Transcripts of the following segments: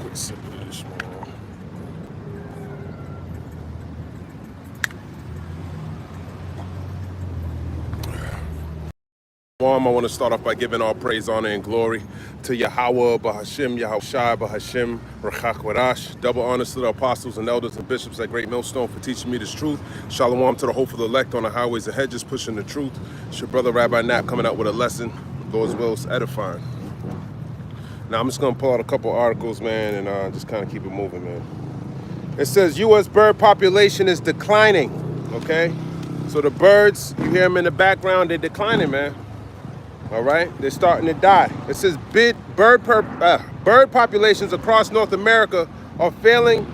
quick sip of this, man. I want to start off by giving all praise, honor, and glory to Yahweh, Bahashim, Yahushai, Bahashim, Rachakwadash. Double honors to the apostles and elders and bishops at Great Millstone for teaching me this truth. Shalom to the hopeful elect on the highways and hedges, pushing the truth. It's your brother Rabbi Nat coming out with a lesson. Lord's will is edifying. Now I'm just going to pull out a couple articles, man, and just kind of keep it moving, man. It says U.S. bird population is declining, okay? So the birds, you hear them in the background, they're declining, man. All right, they're starting to die. It says bird populations across North America are falling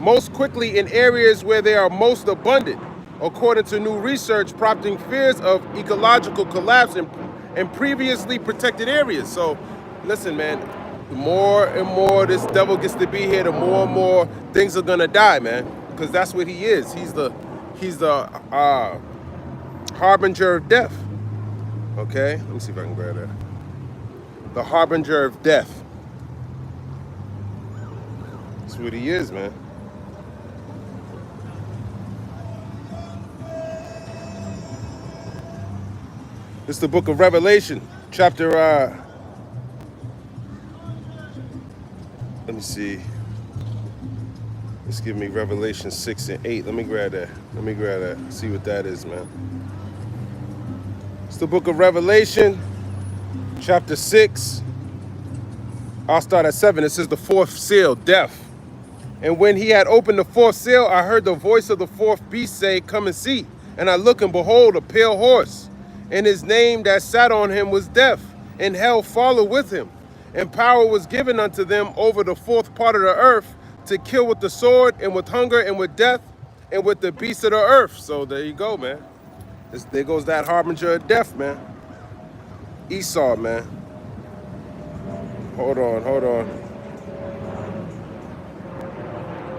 most quickly in areas where they are most abundant, according to new research, prompting fears of ecological collapse in previously protected areas. So, listen, man, the more and more this devil gets to be here, the more and more things are gonna die, man, because that's what he is. He's the harbinger of death. Okay, let me see if I can grab that. The harbinger of death. That's what he is, man. This is the book of Revelation, chapter, let me see. Let's give me Revelation 6 and 8. Let me grab that. See what that is, man. It's the book of Revelation, chapter 6. I'll start at 7. It says the fourth seal, death. And when he had opened the fourth seal, I heard the voice of the fourth beast say, "Come and see." And I looked, and behold, a pale horse. And his name that sat on him was Death, and hell followed with him. And power was given unto them over the fourth part of the earth, to kill with the sword, and with hunger, and with death, and with the beasts of the earth. So there you go, man. There goes that harbinger of death, man. Esau, man. Hold on.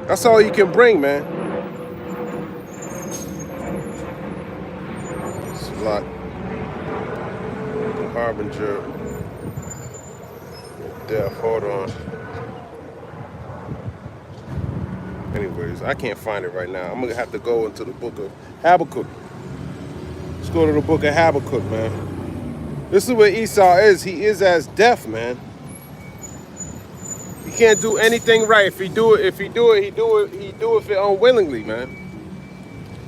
That's all you can bring, man. It's a lot. The harbinger of death. Hold on. Anyways, I can't find it right now. I'm gonna have to go into the book of Habakkuk. Let's go to the book of Habakkuk, man. This is what Esau is. He is as death, man. He can't do anything right. If he do it unwillingly, man.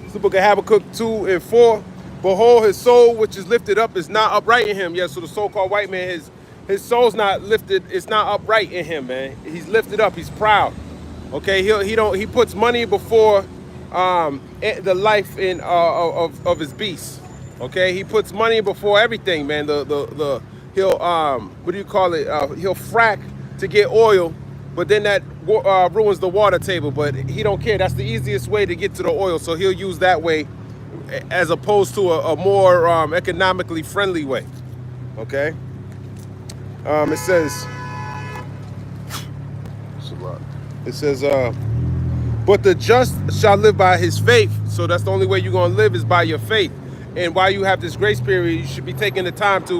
It's the book of Habakkuk 2 and 4. Behold, his soul which is lifted up is not upright in him. Yeah, so the so-called white man, his soul's not lifted. It's not upright in him, man. He's lifted up. He's proud. Okay, he puts money before the life of his beast. Okay, he puts money before everything, man. He'll what do you call it? He'll frack to get oil, but then that ruins the water table. But he don't care. That's the easiest way to get to the oil, so he'll use that way, as opposed to a more economically friendly way. Okay. It says. It's a lot. It says, but the just shall live by his faith. So that's the only way you're going to live, is by your faith. And while you have this grace period, you should be taking the time to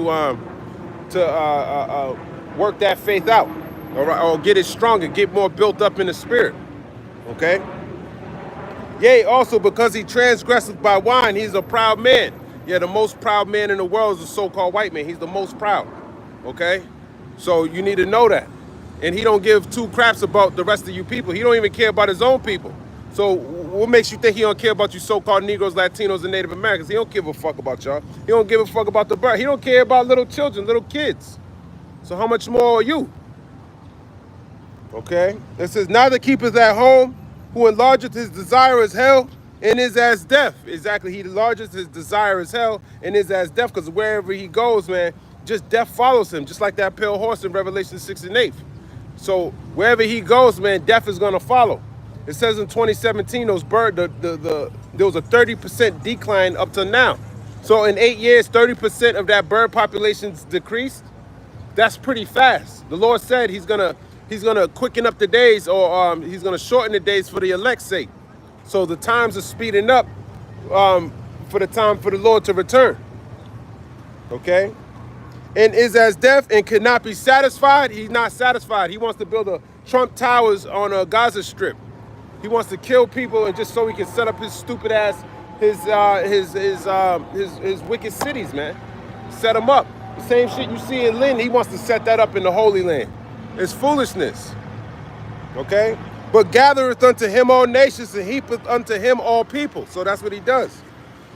work that faith out, or get it stronger, get more built up in the spirit. Okay? Yea, also because he transgresseth by wine, he's a proud man. Yeah, the most proud man in the world is the so-called white man. He's the most proud. Okay? So you need to know that. And he don't give two craps about the rest of you people. He don't even care about his own people. So what makes you think he don't care about you so-called Negroes, Latinos, and Native Americans? He don't give a fuck about y'all. He don't give a fuck about the bird. He don't care about little children, little kids. So how much more are you? Okay? It says, neither keepeth at home, who enlargeth his desire as hell, and is as death. Exactly, he enlarges his desire as hell, and is as death, because wherever he goes, man, just death follows him, just like that pale horse in Revelation 6 and 8. So wherever he goes, man, death is gonna follow. It says in 2017, those birds, there was a 30% decline up to now. So in 8 years, 30% of that bird population's decreased. That's pretty fast. The Lord said he's gonna quicken up the days, or he's gonna shorten the days for the elect's sake. So the times are speeding up for the time for the Lord to return. Okay? and is as deaf and cannot be satisfied. He's not satisfied. He wants to build a Trump Towers on a Gaza Strip. He wants to kill people and just so he can set up his stupid ass, his wicked cities, man. Set them up. The same shit you see in Lynn, he wants to set that up in the Holy Land. It's foolishness. Okay? But gathereth unto him all nations and heapeth unto him all people. So that's what he does.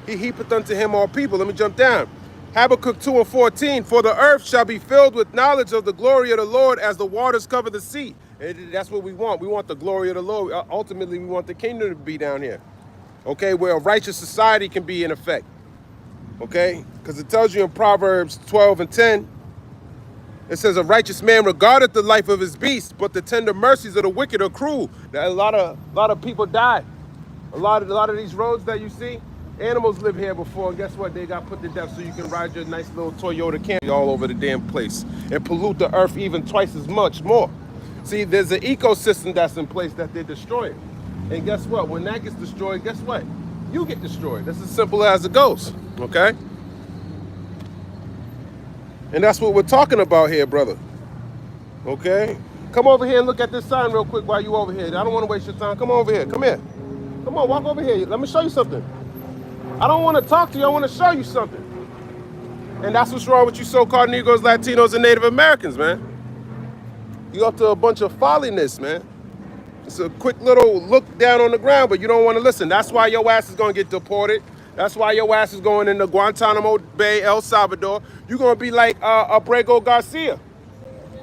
He heapeth unto him all people. Let me jump down. Habakkuk 2:14, for the earth shall be filled with knowledge of the glory of the Lord as the waters cover the sea. And that's what we want. We want the glory of the Lord. Ultimately, we want the kingdom to be down here. Okay, where a righteous society can be in effect. Okay, because it tells you in Proverbs 12:10, it says, a righteous man regardeth the life of his beast, but the tender mercies of the wicked are cruel. Now, a lot of people die. A lot of these roads that you see, animals live here before, and guess what? They got put to death so you can ride your nice little Toyota Camry all over the damn place and pollute the earth even twice as much more. See, there's an ecosystem that's in place that they're destroying. And guess what? When that gets destroyed, guess what? You get destroyed. That's as simple as it goes, okay? And that's what we're talking about here, brother. Okay? Come over here and look at this sign real quick while you over here. I don't want to waste your time. Come over here. Come here. Come on, walk over here. Let me show you something. I don't want to talk to you. I want to show you something. And that's what's wrong with you so-called Negroes, Latinos, and Native Americans, man. You up to a bunch of folliness, man. It's a quick little look down on the ground, but you don't want to listen. That's why your ass is going to get deported. That's why your ass is going into Guantanamo Bay, El Salvador. You're going to be like Abrego Garcia.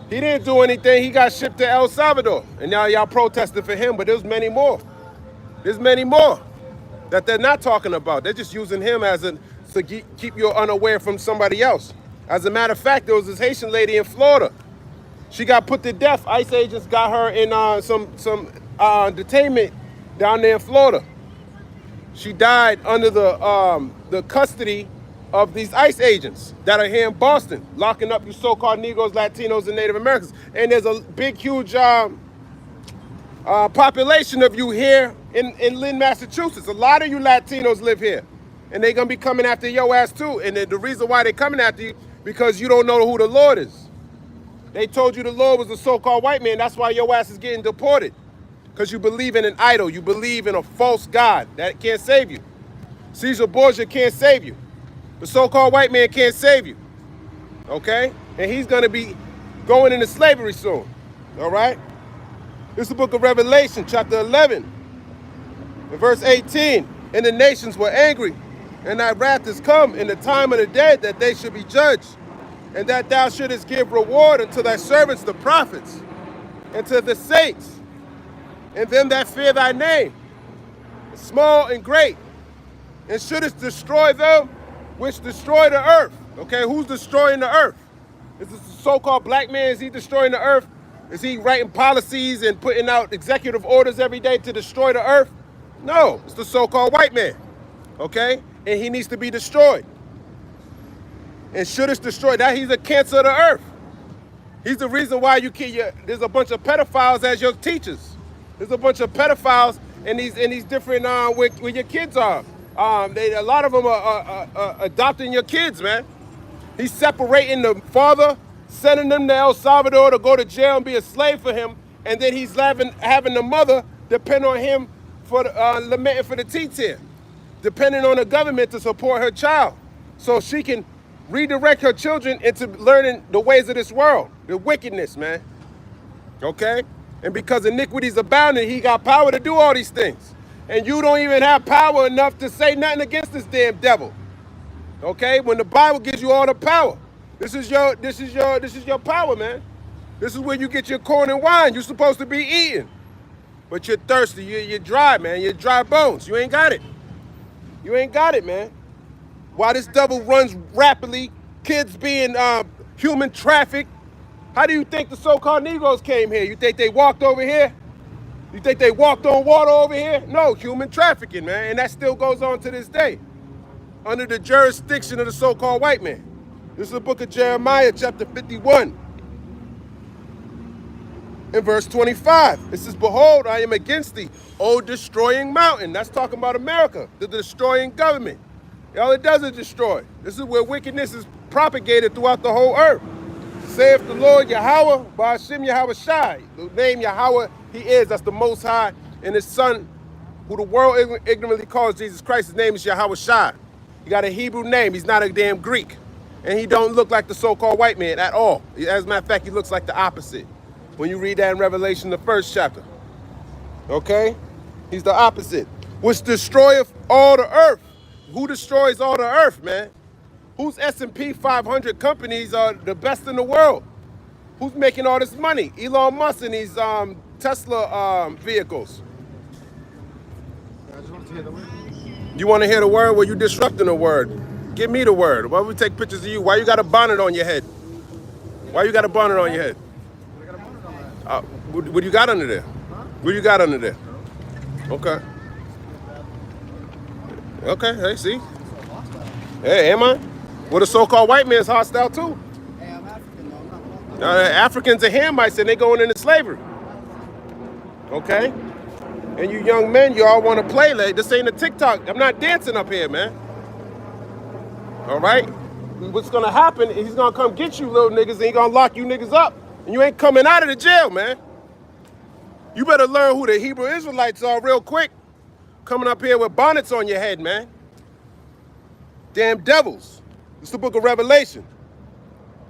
He didn't do anything. He got shipped to El Salvador. And now y'all protesting for him, but there's many more. There's many more that they're not talking about. They're just using him as to keep you unaware from somebody else. As a matter of fact, there was this Haitian lady in Florida. She got put to death. ICE agents got her in some detainment down there in Florida. She died under the custody of these ICE agents that are here in Boston, locking up you so-called Negroes, Latinos, and Native Americans. And there's a big, huge population of you here in Lynn, Massachusetts. A lot of you Latinos live here, and they're going to be coming after your ass too. And the reason why they're coming after you, because you don't know who the Lord is. They told you the Lord was a so-called white man. That's why your ass is getting deported. Because you believe in an idol. You believe in a false God that can't save you. Caesar Borgia can't save you. The so-called white man can't save you. Okay? And he's going to be going into slavery soon. All right? This is the book of Revelation, chapter 11, and verse 18. And the nations were angry, and thy wrath is come in the time of the dead that they should be judged, and that thou shouldest give reward unto thy servants the prophets, and to the saints, and them that fear thy name, small and great, and shouldest destroy them which destroy the earth. Okay, who's destroying the earth? Is this the so-called black man? Is he destroying the earth? Is he writing policies and putting out executive orders every day to destroy the earth? No, it's the so-called white man. Okay, and he needs to be destroyed. And shouldest destroy that. He's a cancer of the earth. He's the reason why there's a bunch of pedophiles as your teachers. There's a bunch of pedophiles in these different where your kids are. A lot of them are adopting your kids, man. He's separating the father, sending them to El Salvador to go to jail and be a slave for him, and then he's having the mother depend on him for lamenting for the T-tier, depending on the government to support her child, so she can redirect her children into learning the ways of this world, the wickedness, man. Okay? And because iniquities abounding, he got power to do all these things. And you don't even have power enough to say nothing against this damn devil. Okay? When the Bible gives you all the power. This is your power, man. This is where you get your corn and wine. You're supposed to be eating. But you're thirsty. You're dry, man. You're dry bones. You ain't got it. You ain't got it, man. While this devil runs rapidly, kids being human trafficked. How do you think the so-called Negroes came here? You think they walked over here? You think they walked on water over here? No, human trafficking, man. And that still goes on to this day, under the jurisdiction of the so-called white man. This is the book of Jeremiah, chapter 51, and verse 25. It says, behold, I am against thee, O destroying mountain. That's talking about America, the destroying government. All it does is destroy. This is where wickedness is propagated throughout the whole earth. Saith the Lord Yahweh, Ba'ashem Yahweh Shai. The name Yahweh, he is, that's the Most High, and his son, who the world ignorantly calls Jesus Christ, his name is Yahweh Shai. He got a Hebrew name, he's not a damn Greek. And he don't look like the so-called white man at all. As a matter of fact, he looks like the opposite. When you read that in Revelation, the 1st chapter. Okay? He's the opposite. Which destroyeth all the earth. Who destroys all the earth, man? Whose S&P 500 companies are the best in the world? Who's making all this money? Elon Musk and these Tesla vehicles. I just want to hear the word. You want to hear the word? Well, you disrupting the word. Give me the word. Why would we take pictures of you? Why you got a bonnet on your head? Why you got a bonnet on your head? I got a bonnet on that. What you got under there? Huh? What you got under there? Okay. Okay, hey, see? Hey, am I? Well, the so-called white man's hostile too. Hey, I'm African, though. I'm not Africans are Hamites and they going into slavery. Okay? And you young men, you all want to play like this ain't a TikTok. I'm not dancing up here, man. All right? What's gonna happen is he's gonna come get you little niggas and he gonna lock you niggas up. And you ain't coming out of the jail, man. You better learn who the Hebrew Israelites are real quick. Coming up here with bonnets on your head, man. Damn devils. It's the book of Revelation.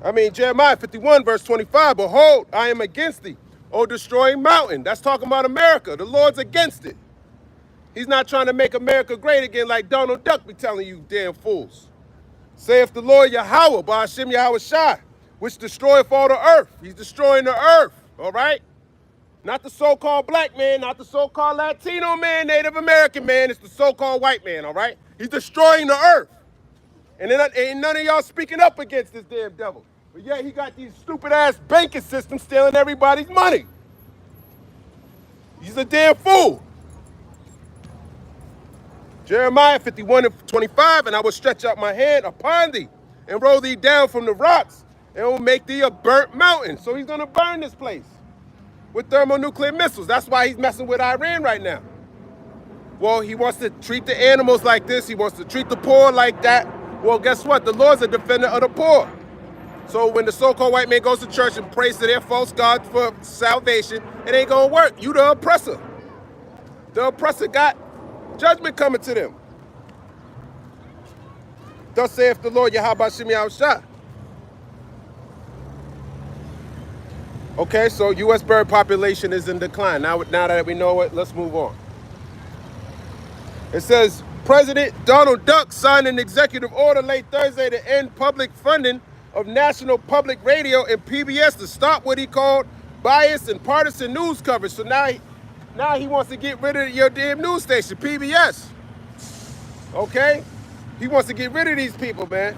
I mean, Jeremiah 51, verse 25. Behold, I am against thee, O destroying mountain. That's talking about America. The Lord's against it. He's not trying to make America great again like Donald Duck be telling you, damn fools. Saith the Lord Yahweh, Ba'ashem Yahweh Shai, which destroyeth all the earth. He's destroying the earth, all right? Not the so-called black man, not the so-called Latino man, Native American man. It's the so-called white man, all right? He's destroying the earth. And then ain't none of y'all speaking up against this damn devil. But yeah, he got these stupid-ass banking systems stealing everybody's money. He's a damn fool. Jeremiah 51 and 25, and I will stretch out my hand upon thee and roll thee down from the rocks and will make thee a burnt mountain. So he's going to burn this place with thermonuclear missiles. That's why he's messing with Iran right now. Well, he wants to treat the animals like this. He wants to treat the poor like that. Well, guess what? The Lord's a defender of the poor. So when the so-called white man goes to church and prays to their false God for salvation, it ain't going to work. You the oppressor. The oppressor got judgment coming to them. Thus saith the Lord Yahweh Ba'ashem Yahweh Shai. Okay, so U.S. bird population is in decline. Now that we know it, let's move on. It says, President Donald Duck signed an executive order late Thursday to end public funding of National Public Radio and PBS to stop what he called biased and partisan news coverage. So now he wants to get rid of your damn news station, PBS. Okay? He wants to get rid of these people, man.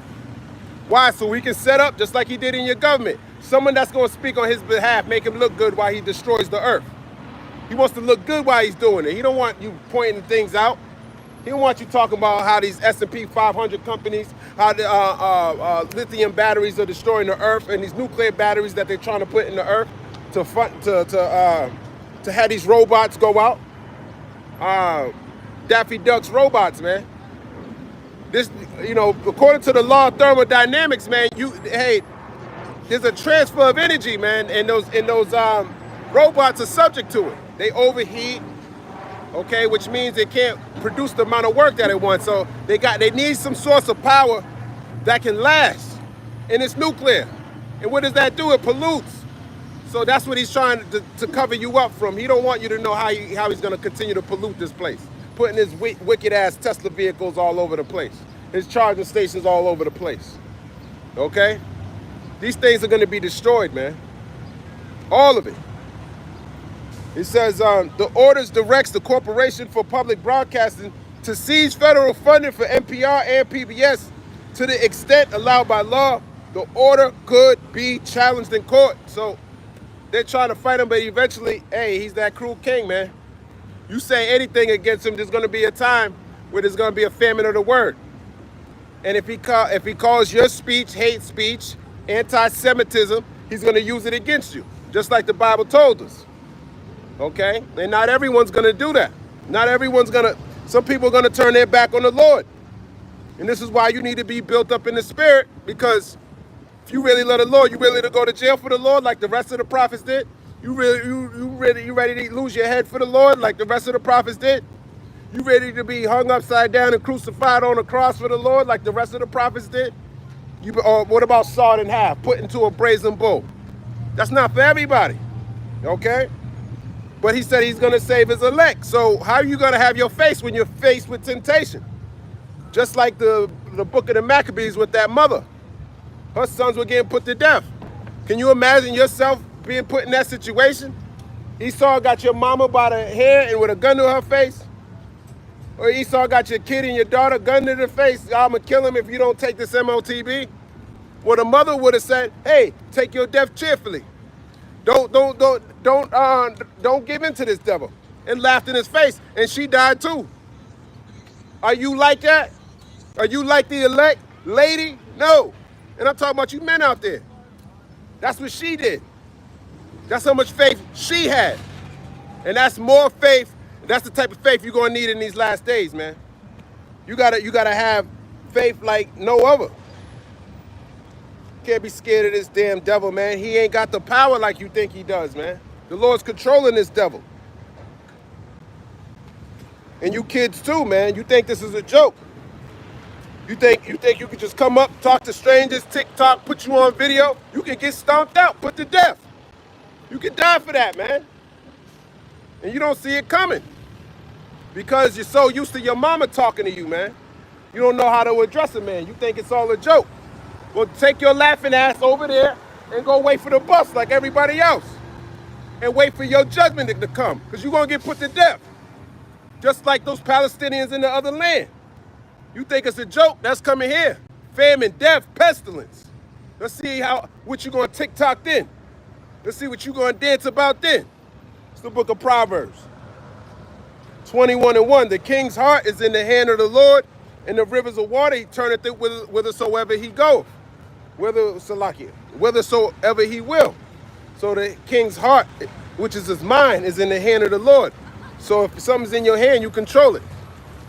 Why? So he can set up, just like he did in your government, someone that's going to speak on his behalf, make him look good while he destroys the earth. He wants to look good while he's doing it. He don't want you pointing things out. He don't want you talking about how these S&P 500 companies, how the lithium batteries are destroying the earth, and these nuclear batteries that they're trying to put in the earth to have these robots go out. Daffy Duck's robots, man. This, you know, according to the law of thermodynamics, man, there's a transfer of energy, man, and those robots are subject to it. They overheat, okay, which means they can't produce the amount of work that they want. So they need some source of power that can last, and it's nuclear. And what does that do? It pollutes. So that's what he's trying to cover you up from. He don't want you to know how he's going to continue to pollute this place, putting his wicked-ass Tesla vehicles all over the place, his charging stations all over the place, okay? These things are going to be destroyed, man. All of it. It says, the orders directs the Corporation for Public Broadcasting to seize federal funding for NPR and PBS to the extent allowed by law. The order could be challenged in court. So they're trying to fight him, but eventually, hey, he's that cruel king, man. You say anything against him, there's going to be a time where there's going to be a famine of the word. And if he calls your speech hate speech, anti-Semitism, he's going to use it against you, just like the Bible told us. Okay? And not everyone's going to do that. Not everyone's going to, some people are going to turn their back on the Lord. And this is why you need to be built up in the spirit, because if you really love the Lord, you really to go to jail for the Lord like the rest of the prophets did. You ready to lose your head for the Lord like the rest of the prophets did. You ready to be hung upside down and crucified on a cross for the Lord like the rest of the prophets did. Or what about sawed in half, put into a brazen bull? That's not for everybody, okay? But he said he's going to save his elect. So how are you going to have your face when you're faced with temptation? Just like the book of the Maccabees with that mother. Her sons were getting put to death. Can you imagine yourself being put in that situation? Esau got your mama by the hair and with a gun to her face? Or Esau got your kid and your daughter gun to the face? I'm going to kill him if you don't take this MOTB? Well, the mother would have said, hey, take your death cheerfully. Don't give in to this devil. And laughed in his face. And she died too. Are you like that? Are you like the elect lady? No. And I'm talking about you men out there. That's what she did. That's how much faith she had. And that's more faith. That's the type of faith you're gonna need in these last days, man. You gotta have faith like no other. Can't be scared of this damn devil, man. He ain't got the power like you think he does, man. The Lord's controlling this devil. And you kids too, man. You think this is a joke. You think you could just come up, talk to strangers, TikTok, put you on video, you can get stomped out, put to death. You can die for that, man. And you don't see it coming. Because you're so used to your mama talking to you, man. You don't know how to address a man. You think it's all a joke. Well, take your laughing ass over there and go wait for the bus like everybody else. And wait for your judgment to come. Because you're going to get put to death. Just like those Palestinians in the other land. You think it's a joke? That's coming here. Famine, death, pestilence. Let's see what you're going to TikTok then. Let's see what you're going to dance about then. It's the book of Proverbs. 21:1. The king's heart is in the hand of the Lord, and the rivers of water he turneth it whithersoever he goeth. Whithersoever he will. So the king's heart, which is his mind, is in the hand of the Lord. So if something's in your hand, you control it.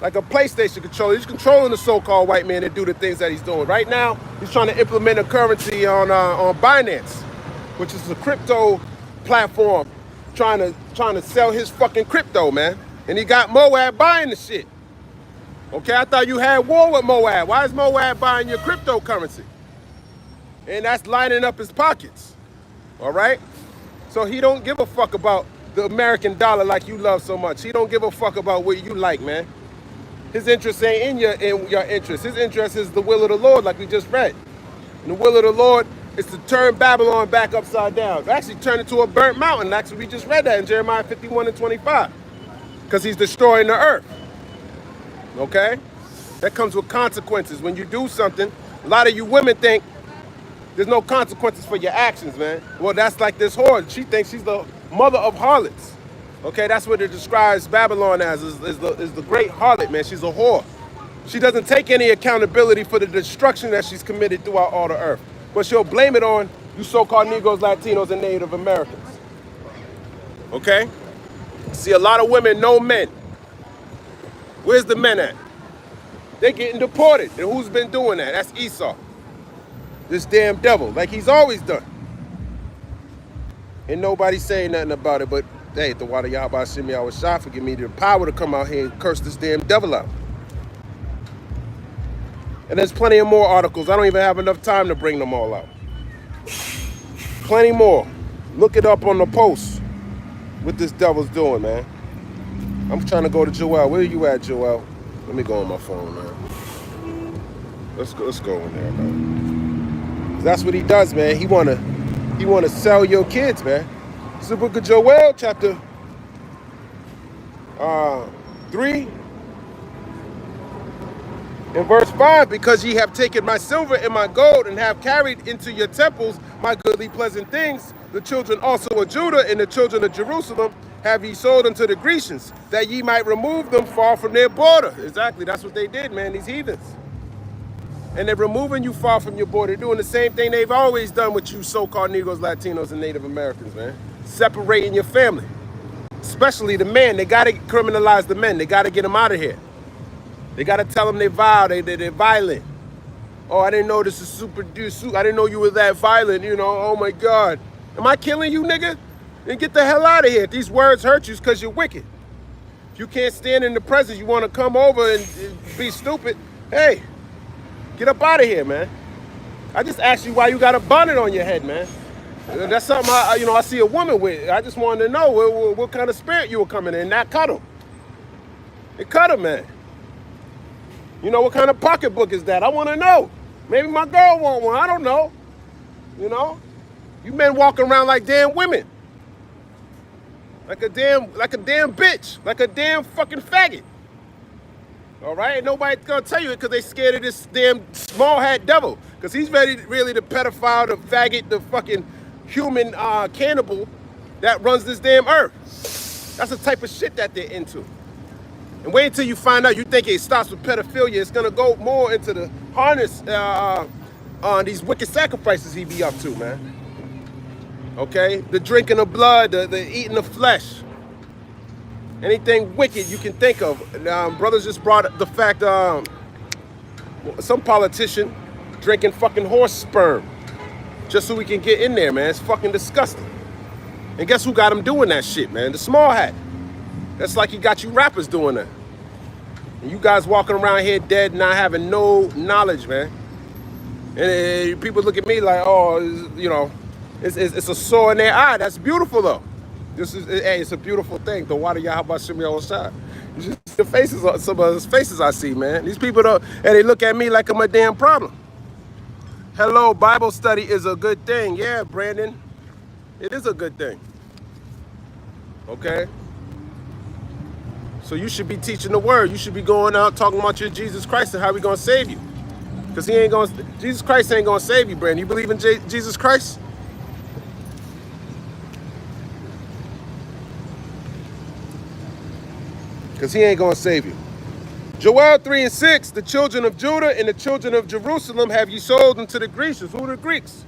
Like a PlayStation controller. He's controlling the so-called white man to do the things that he's doing. Right now, he's trying to implement a currency on Binance, which is a crypto platform, trying to sell his fucking crypto, man. And he got Moab buying the shit. Okay, I thought you had war with Moab. Why is Moab buying your cryptocurrency? And that's lining up his pockets. All right? So he don't give a fuck about the American dollar like you love so much. He don't give a fuck about what you like, man. His interest ain't in your interest. His interest is the will of the Lord, like we just read. And the will of the Lord is to turn Babylon back upside down. Actually turn it to a burnt mountain. Actually, we just read that in Jeremiah 51:25. Because he's destroying the earth. Okay? That comes with consequences. When you do something, a lot of you women think there's no consequences for your actions, man. Well, that's like this whore. She thinks she's the mother of harlots. Okay, that's what it describes Babylon as, is the great harlot, man. She's a whore. She doesn't take any accountability for the destruction that she's committed throughout all the earth. But she'll blame it on you so-called Negroes, Latinos, and Native Americans. Okay? See, a lot of women know men. Where's the men at? They're getting deported. And who's been doing that? That's Esau. This damn devil, like he's always done. And nobody's saying nothing about it, but hey, the water Yahweh Shemi I was shot for give me the power to come out here and curse this damn devil out. And there's plenty of more articles. I don't even have enough time to bring them all out. Plenty more. Look it up on the post. What this devil's doing, man. I'm trying to go to Joel. Where are you at, Joel? Let me go on my phone, man. Let's go in there, man. That's what he does, man. He wanna sell your kids, man. It's the book of Joel, chapter 3, in verse 5, because ye have taken my silver and my gold, and have carried into your temples my goodly pleasant things, the children also of Judah and the children of Jerusalem have ye sold unto the Grecians, that ye might remove them far from their border. Exactly, that's what they did, man, these heathens. And they're removing you far from your border. They're doing the same thing they've always done with you so-called Negroes, Latinos, and Native Americans, man. Separating your family. Especially the men. They got to criminalize the men. They got to get them out of here. They got to tell them they're vile, they're violent. Oh, I didn't know this is super duper. I didn't know you were that violent, you know. Oh my God. Am I killing you, nigga? Then get the hell out of here. If these words hurt you, it's because you're wicked. If you can't stand in the presence, you want to come over and be stupid, hey, get up out of here, man. I just asked you why you got a bonnet on your head, man. That's something I see a woman with. I just wanted to know what kind of spirit you were coming in, not cuddle. It cuddle, man. You know, what kind of pocketbook is that? I want to know. Maybe my girl want one. I don't know. You know? You men walking around like damn women. Like a damn bitch. Like a damn fucking faggot. All right? And nobody's going to tell you it because they scared of this damn small hat devil. Because he's really the pedophile, the faggot, the fucking human cannibal that runs this damn earth. That's the type of shit that they're into. And wait until you find out. You think it stops with pedophilia. It's going to go more into the harness on these wicked sacrifices he be up to, man. Okay? The drinking of blood, the eating of flesh. Anything wicked you can think of. Brothers just brought up the fact some politician drinking fucking horse sperm just so we can get in there, man. It's fucking disgusting. And guess who got him doing that shit, man? The small hat. That's like he got you rappers doing that. And you guys walking around here dead, not having no knowledge, man. And people look at me like, oh, you know, it's a sore in their eye. That's beautiful, though. It's a beautiful thing. The water Yahweh Shemi outside. It's just the faces, some of the faces I see, man. These people don't, and they look at me like I'm a damn problem. Hello, Bible study is a good thing. Yeah, Brandon, it is a good thing. Okay? So you should be teaching the word. You should be going out talking about your Jesus Christ and how we gonna save you. Because Jesus Christ ain't gonna save you, Brandon. You believe in Jesus Christ? Because he ain't gonna save you. Joel 3:6, the children of Judah and the children of Jerusalem have you sold unto the Grecians. Who are the Greeks?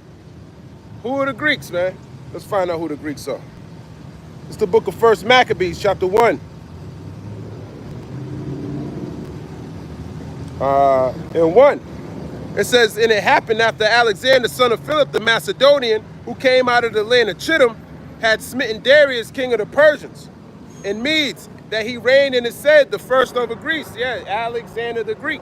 Who are the Greeks, man? Let's find out who the Greeks are. It's the book of 1 Maccabees, chapter 1. And 1. It says, and it happened after Alexander, son of Philip the Macedonian, who came out of the land of Chittim, had smitten Darius, king of the Persians, and Medes, that he reigned and it said the first over Greece. Yeah, Alexander the Greek.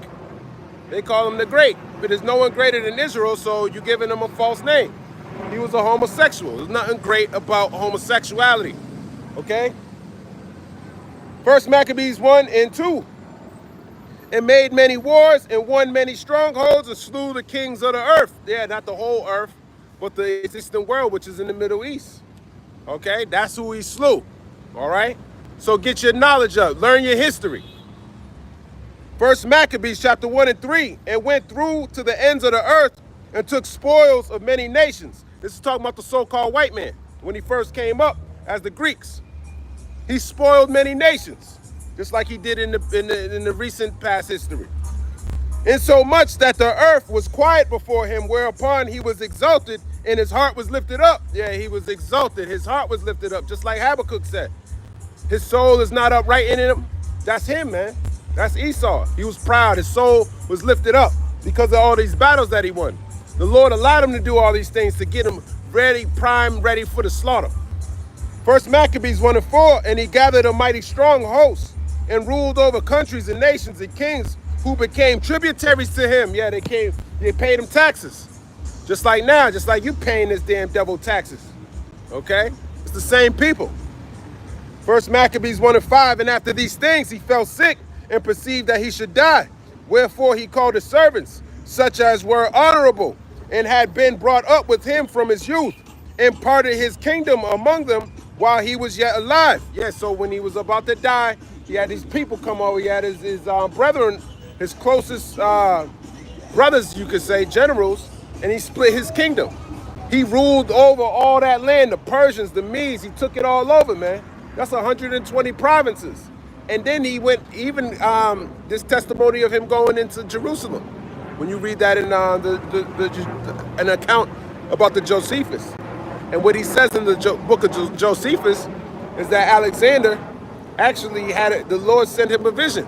They call him the Great. But there's no one greater than Israel, so you're giving him a false name. He was a homosexual. There's nothing great about homosexuality. Okay? 1 Maccabees 1 and 2. And made many wars and won many strongholds and slew the kings of the earth. Yeah, not the whole earth, but the existing world, which is in the Middle East. Okay? That's who he slew. All right? So get your knowledge up. Learn your history. 1 Maccabees chapter 1 and 3. And went through to the ends of the earth and took spoils of many nations. This is talking about the so-called white man. When he first came up as the Greeks. He spoiled many nations. Just like he did in the recent past history. Insomuch that the earth was quiet before him, whereupon he was exalted and his heart was lifted up. Yeah, he was exalted. His heart was lifted up, just like Habakkuk said. His soul is not upright in him. That's him, man. That's Esau. He was proud. His soul was lifted up because of all these battles that he won. The Lord allowed him to do all these things to get him ready, primed, ready for the slaughter. 1 Maccabees 1 and 4, and he gathered a mighty strong host and ruled over countries and nations and kings who became tributaries to him. Yeah, they paid him taxes. Just like now, just like you paying this damn devil taxes. Okay? It's the same people. 1 Maccabees 1 and 5, and after these things he fell sick and perceived that he should die. Wherefore he called his servants, such as were honorable, and had been brought up with him from his youth, and parted his kingdom among them while he was yet alive. Yeah, so when he was about to die, he had these people come over. He had his brethren, his closest brothers, you could say, generals, and he split his kingdom. He ruled over all that land, the Persians, the Medes. He took it all over, man. That's 120 provinces. And then he went, even this testimony of him going into Jerusalem. When you read that in an account about the Josephus. And what he says in the book of Josephus is that Alexander actually the Lord sent him a vision.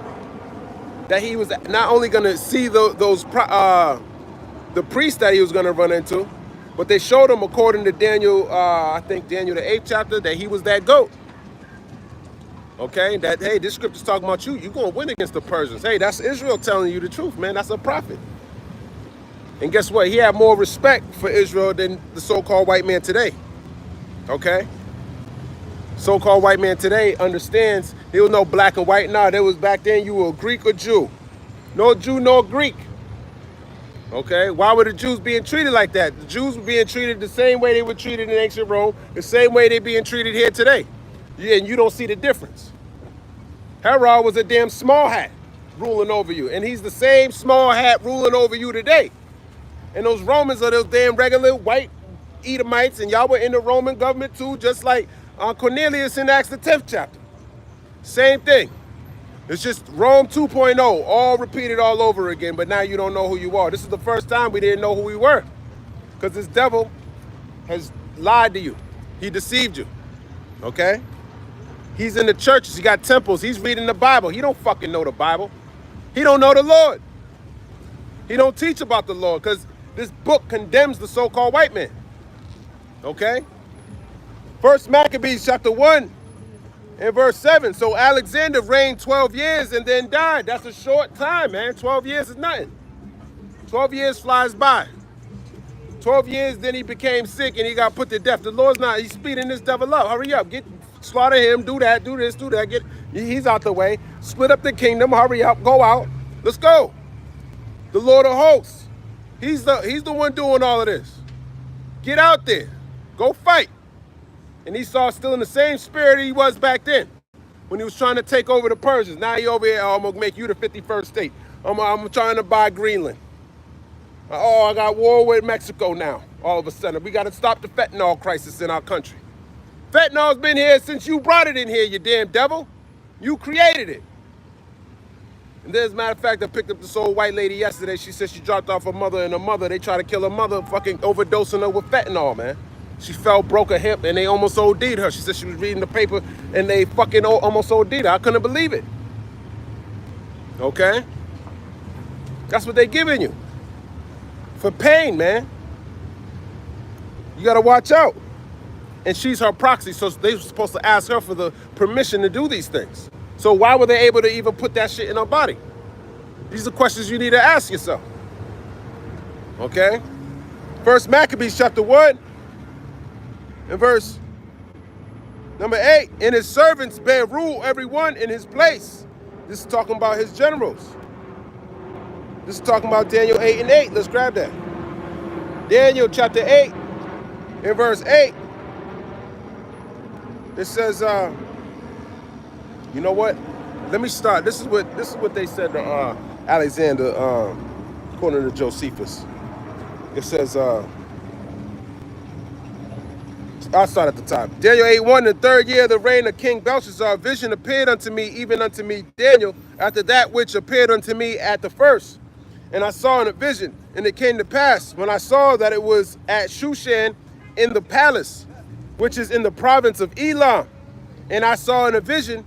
that he was not only going to see the priest that he was going to run into, but they showed him, according to Daniel, I think Daniel the 8th chapter, that he was that goat. Okay, that, hey, this scripture's talking about you. You're going to win against the Persians. Hey, that's Israel telling you the truth, man. That's a prophet. And guess what? He had more respect for Israel than the so-called white man today. Okay? So-called white man today understands there was no black and white. Nah, there was back then you were a Greek or Jew. No Jew, no Greek. Okay? Why were the Jews being treated like that? The Jews were being treated the same way they were treated in ancient Rome, the same way they're being treated here today. Yeah, and you don't see the difference. Herod was a damn small hat ruling over you, and he's the same small hat ruling over you today. And those Romans are those damn regular white Edomites, and y'all were in the Roman government too, just like Cornelius in Acts the 10th chapter. Same thing. It's just Rome 2.0, all repeated all over again, but now you don't know who you are. This is the first time we didn't know who we were, because this devil has lied to you. He deceived you, okay? He's in the churches, he got temples, he's reading the Bible. He don't fucking know the Bible. He don't know the Lord. He don't teach about the Lord, because this book condemns the so-called white man, okay? First Maccabees chapter 1 and verse 7. So Alexander reigned 12 years and then died. That's a short time, man. 12 years is nothing. 12 years flies by. 12 years, then he became sick and he got put to death. The Lord's not, he's speeding this devil up. Hurry up, slaughter him, do that, do this, do that. He's out the way. Split up the kingdom, hurry up, go out. Let's go. The Lord of hosts. He's the one doing all of this. Get out there. Go fight. And Esau still in the same spirit he was back then when he was trying to take over the Persians. Now he over here, oh, I'm going to make you the 51st state. I'm trying to buy Greenland. Oh, I got war with Mexico now, all of a sudden. We got to stop the fentanyl crisis in our country. Fentanyl's been here since you brought it in here, you damn devil. You created it. And as a matter of fact, I picked up this old white lady yesterday. She said she dropped off her mother, and her mother, they tried to kill her mother, fucking overdosing her with fentanyl, man. She fell, broke her hip, and they almost OD'd her. She said she was reading the paper, and they fucking almost OD'd her. I couldn't believe it. Okay? That's what they giving you. For pain, man. You gotta watch out. And she's her proxy, so they were supposed to ask her for the permission to do these things. So why were they able to even put that shit in her body? These are questions you need to ask yourself. Okay? First Maccabees chapter 1 and verse number 8. And his servants bear rule, every one in his place. This is talking about his generals. This is talking about Daniel 8 and 8. Let's grab that. Daniel chapter 8 and verse 8. It says, you know what? Let me start. This is what they said to Alexander, according to Josephus. It says, I'll start at the top. Daniel 8:1, the third year of the reign of King Belshazzar, a vision appeared unto me, even unto me, Daniel, after that which appeared unto me at the first. And I saw in a vision, and it came to pass, when I saw that it was at Shushan in the palace, which is in the province of Elam. And I saw in a vision,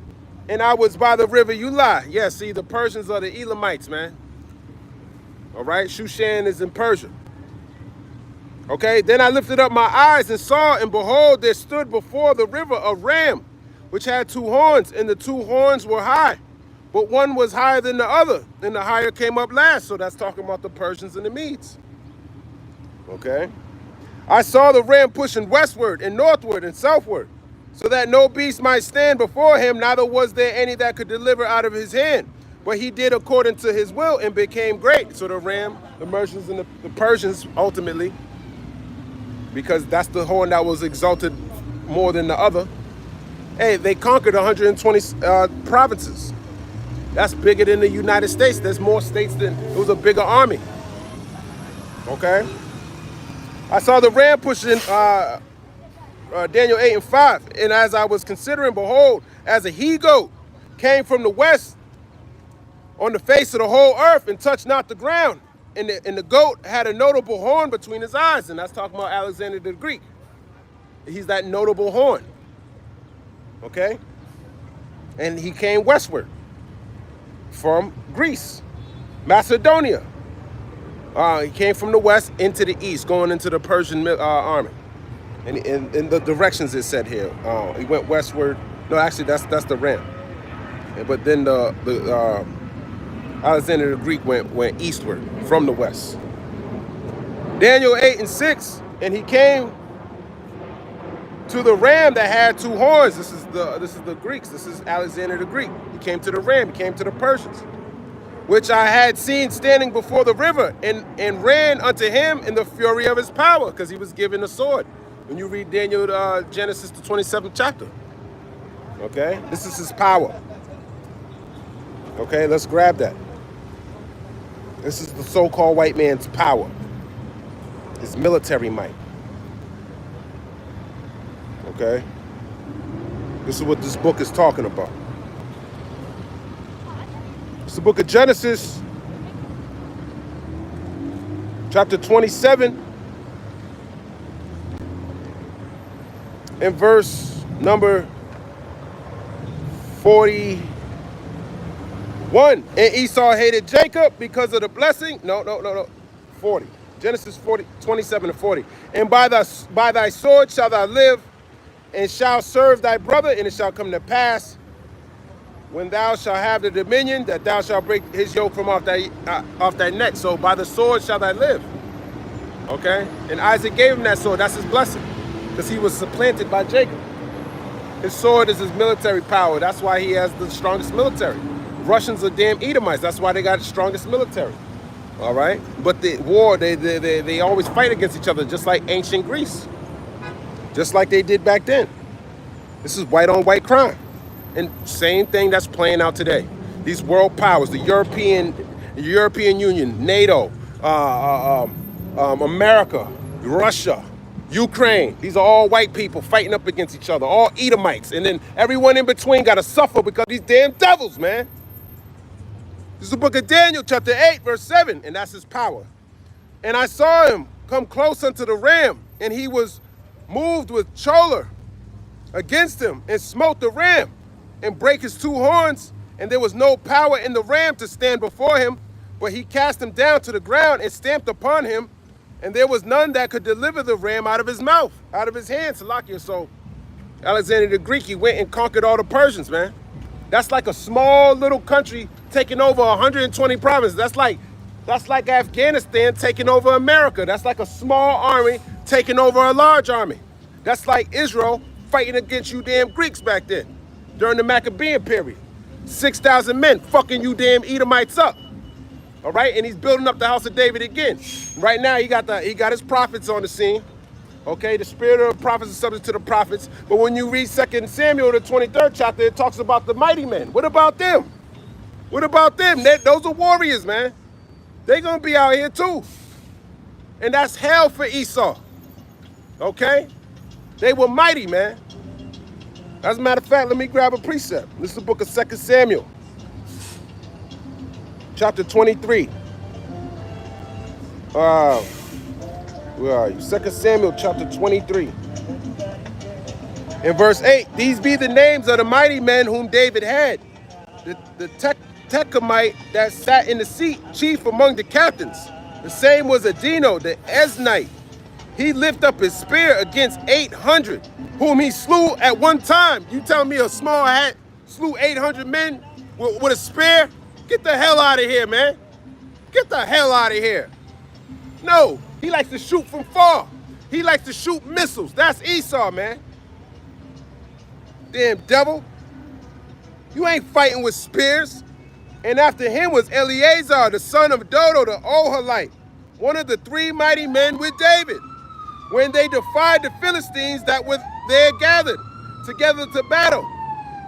and I was by the river Ulai. Yeah, see, the Persians are the Elamites, man. All right, Shushan is in Persia. Okay, then I lifted up my eyes and saw, and behold, there stood before the river a ram, which had two horns, and the two horns were high. But one was higher than the other, and the higher came up last. So that's talking about the Persians and the Medes. Okay. I saw the ram pushing westward and northward and southward, so that no beast might stand before him, neither was there any that could deliver out of his hand. But he did according to his will and became great. So the ram, the Mercians and the Persians ultimately, because that's the horn that was exalted more than the other. Hey, they conquered 120 provinces. That's bigger than the United States. There's more states than, it was a bigger army. Okay? I saw the ram pushing Daniel 8 and 5. And as I was considering, behold, as a he-goat came from the west on the face of the whole earth and touched not the ground. And the goat had a notable horn between his eyes. And that's talking about Alexander the Greek. He's that notable horn. Okay? And he came westward from Greece, Macedonia. He came from the west into the east, going into the Persian army. And in the directions it said here, he went westward. No, actually, that's the ram. But then the Alexander the Greek went eastward from the west. Daniel 8:6, and he came to the ram that had two horns. This is the Greeks. This is Alexander the Greek. He came to the ram. He came to the Persians, which I had seen standing before the river, and ran unto him in the fury of his power, because he was given a sword. When you read Daniel, Genesis, the 27th chapter. Okay, this is his power. Okay, let's grab that. This is the so-called white man's power, his military might. Okay, this is what this book is talking about. It's the book of Genesis, chapter 27, and verse number 41. And Esau hated Jacob because of the blessing. No. 40. Genesis 27 and 40. And by thy sword shalt thou live, and shalt serve thy brother, and it shall come to pass, when thou shalt have the dominion, that thou shalt break his yoke from off thy neck. So by the sword shall thou live. Okay? And Isaac gave him that sword. That's his blessing, because he was supplanted by Jacob. His sword is his military power. That's why he has the strongest military. Russians are damn Edomites. That's why they got the strongest military. All right? But the war, they always fight against each other, just like ancient Greece. Just like they did back then. This is white on white crime. And same thing that's playing out today. These world powers, the European Union, NATO, America, Russia, Ukraine. These are all white people fighting up against each other, all Edomites. And then everyone in between got to suffer because of these damn devils, man. This is the book of Daniel, chapter 8, verse 7, and that's his power. And I saw him come close unto the ram, and he was moved with choler against him, and smote the ram, and brake his two horns, and there was no power in the ram to stand before him, but he cast him down to the ground and stamped upon him, and there was none that could deliver the ram out of his mouth, out of his hand. Salakia. So Alexander the Greek, he went and conquered all the Persians, man. That's like a small little country taking over 120 provinces. That's like Afghanistan taking over America. That's like a small army taking over a large army. That's like Israel fighting against you damn Greeks back then during the Maccabean period. 6,000 men fucking you damn Edomites up. All right, and he's building up the house of David again. Right now, he got his prophets on the scene. Okay, the spirit of the prophets is subject to the prophets. But when you read 2 Samuel, the 23rd chapter, it talks about the mighty men. What about them? What about them? Those are warriors, man. They're going to be out here too. And that's hell for Esau. Okay? They were mighty, man. As a matter of fact, let me grab a precept. This is the book of 2 Samuel, chapter 23. Where are you? 2 Samuel, chapter 23. In verse 8, these be the names of the mighty men whom David had. The Tecumite that sat in the seat, chief among the captains. The same was Adino, the Esnite. He lift up his spear against 800, whom he slew at one time. You tell me a small hat slew 800 men with a spear? Get the hell out of here, man. Get the hell out of here. No, he likes to shoot from far. He likes to shoot missiles. That's Esau, man. Damn devil. You ain't fighting with spears. And after him was Eleazar, the son of Dodo, the Oholite, one of the three mighty men with David, when they defied the Philistines that were there gathered together to battle.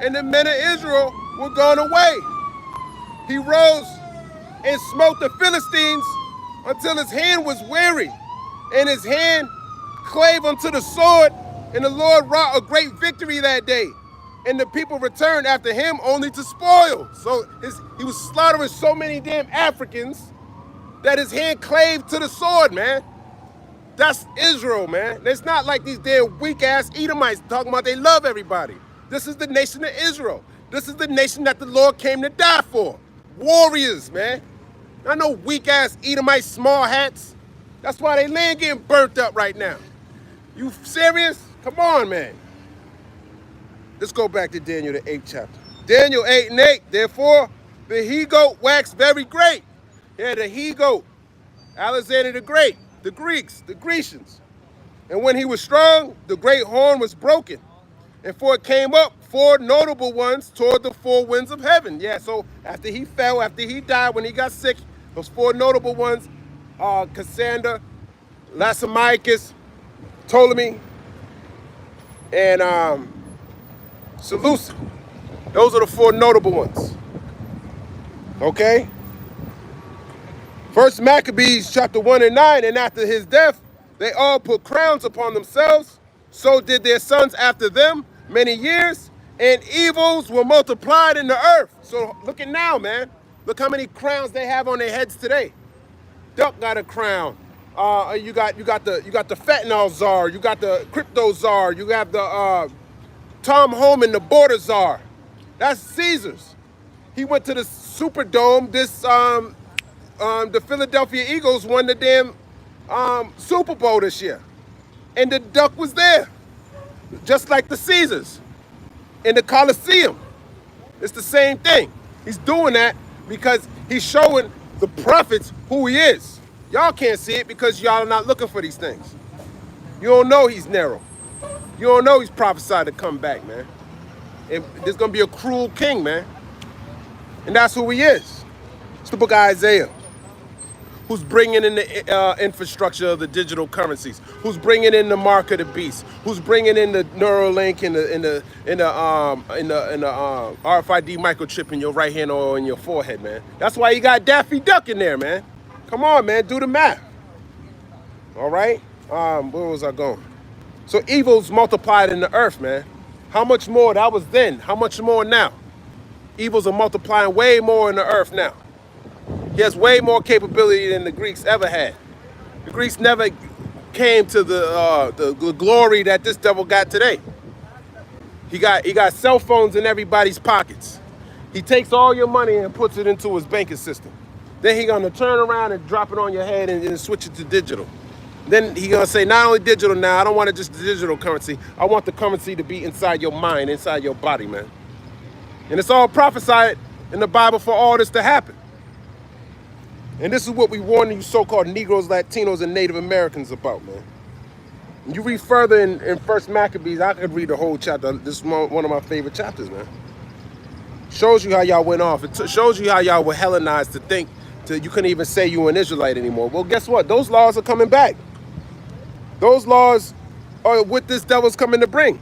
And the men of Israel were gone away. He rose and smote the Philistines until his hand was weary, and his hand clave unto the sword, and the Lord wrought a great victory that day. And the people returned after him only to spoil. So he was slaughtering so many damn Africans that his hand clave to the sword, man. That's Israel, man. It's not like these damn weak-ass Edomites talking about they love everybody. This is the nation of Israel. This is the nation that the Lord came to die for. warriors, man. Not no weak-ass Edomite small hats. That's why they land getting burnt up right now. You serious? Come on, man. Let's go back to Daniel, the 8th chapter. Daniel 8 and 8. Therefore, the he-goat waxed very great. Yeah, the he-goat. Alexander the Great. The Greeks. The Grecians. And when he was strong, the great horn was broken. And for it came up 4 notable ones toward the 4 winds of heaven. Yeah, so after he fell, after he died, when he got sick, those 4 notable ones, Cassander, Lasamicus, Ptolemy, and Seleucus. Those are the 4 notable ones. Okay? First Maccabees chapter 1 and 9, and after his death, they all put crowns upon themselves. So did their sons after them many years, and evils were multiplied in the earth. So look at now, man. Look how many crowns they have on their heads today. Duck got a crown. You got the fentanyl czar. You got the crypto czar. You have the Tom Homan, the border czar. That's Caesar's. He went to the Superdome. The Philadelphia Eagles won the damn Super Bowl this year, and the duck was there, just like the Caesars in the Coliseum. It's the same thing. He's doing that because he's showing the prophets who he is. Y'all can't see it because y'all are not looking for these things. You don't know he's narrow. You don't know he's prophesied to come back, man. And there's gonna be a cruel king, man. And that's who he is. It's the book of Isaiah. Who's bringing in the infrastructure of the digital currencies? Who's bringing in the mark of the beast? Who's bringing in the Neuralink and the RFID microchip in your right hand or in your forehead, man? That's why you got Daffy Duck in there, man. Come on, man, do the math. All right. Where was I going? So evil's multiplied in the earth, man. How much more? That was then. How much more now? Evils are multiplying way more in the earth now. He has way more capability than the Greeks ever had. The Greeks never came to the glory that this devil got today. He got cell phones in everybody's pockets. He takes all your money and puts it into his banking system. Then he gonna turn around and drop it on your head and switch it to digital. Then he gonna say, not only digital now, I don't want it just the digital currency. I want the currency to be inside your mind, inside your body, man. And it's all prophesied in the Bible for all this to happen. And this is what we warn you so-called Negroes, Latinos, and Native Americans about, man. When you read further in First Maccabees, I could read the whole chapter. This is one of my favorite chapters, man. Shows you how y'all went off. It shows you how y'all were Hellenized to think you couldn't even say you were an Israelite anymore. Well, guess what? Those laws are coming back. Those laws are what this devil's coming to bring.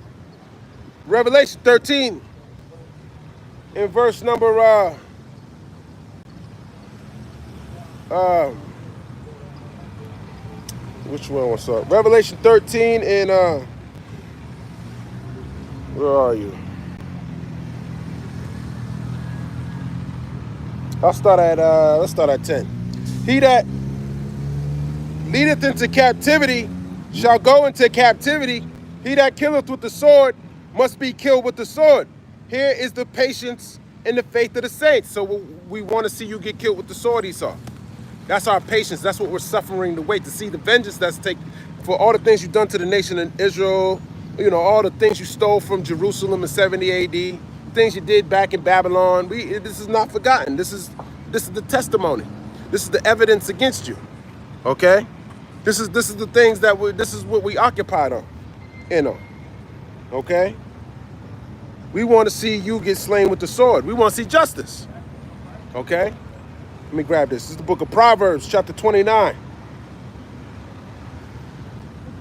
Revelation 13, in verse number... which one was up? Revelation 13 and where are you? Let's start at 10. He that leadeth into captivity shall go into captivity. He that killeth with the sword must be killed with the sword. Here is the patience and the faith of the saints. So we want to see you get killed with the sword, Esau. That's our patience. That's what we're suffering to wait, to see the vengeance that's taken for all the things you've done to the nation of Israel, you know, all the things you stole from Jerusalem in 70 AD, things you did back in Babylon. This is not forgotten. This is the testimony. This is the evidence against you. Okay? This is the things that this is what we occupied on. You know. Okay? We want to see you get slain with the sword. We want to see justice. Okay? Let me grab this. This is the book of Proverbs, chapter 29.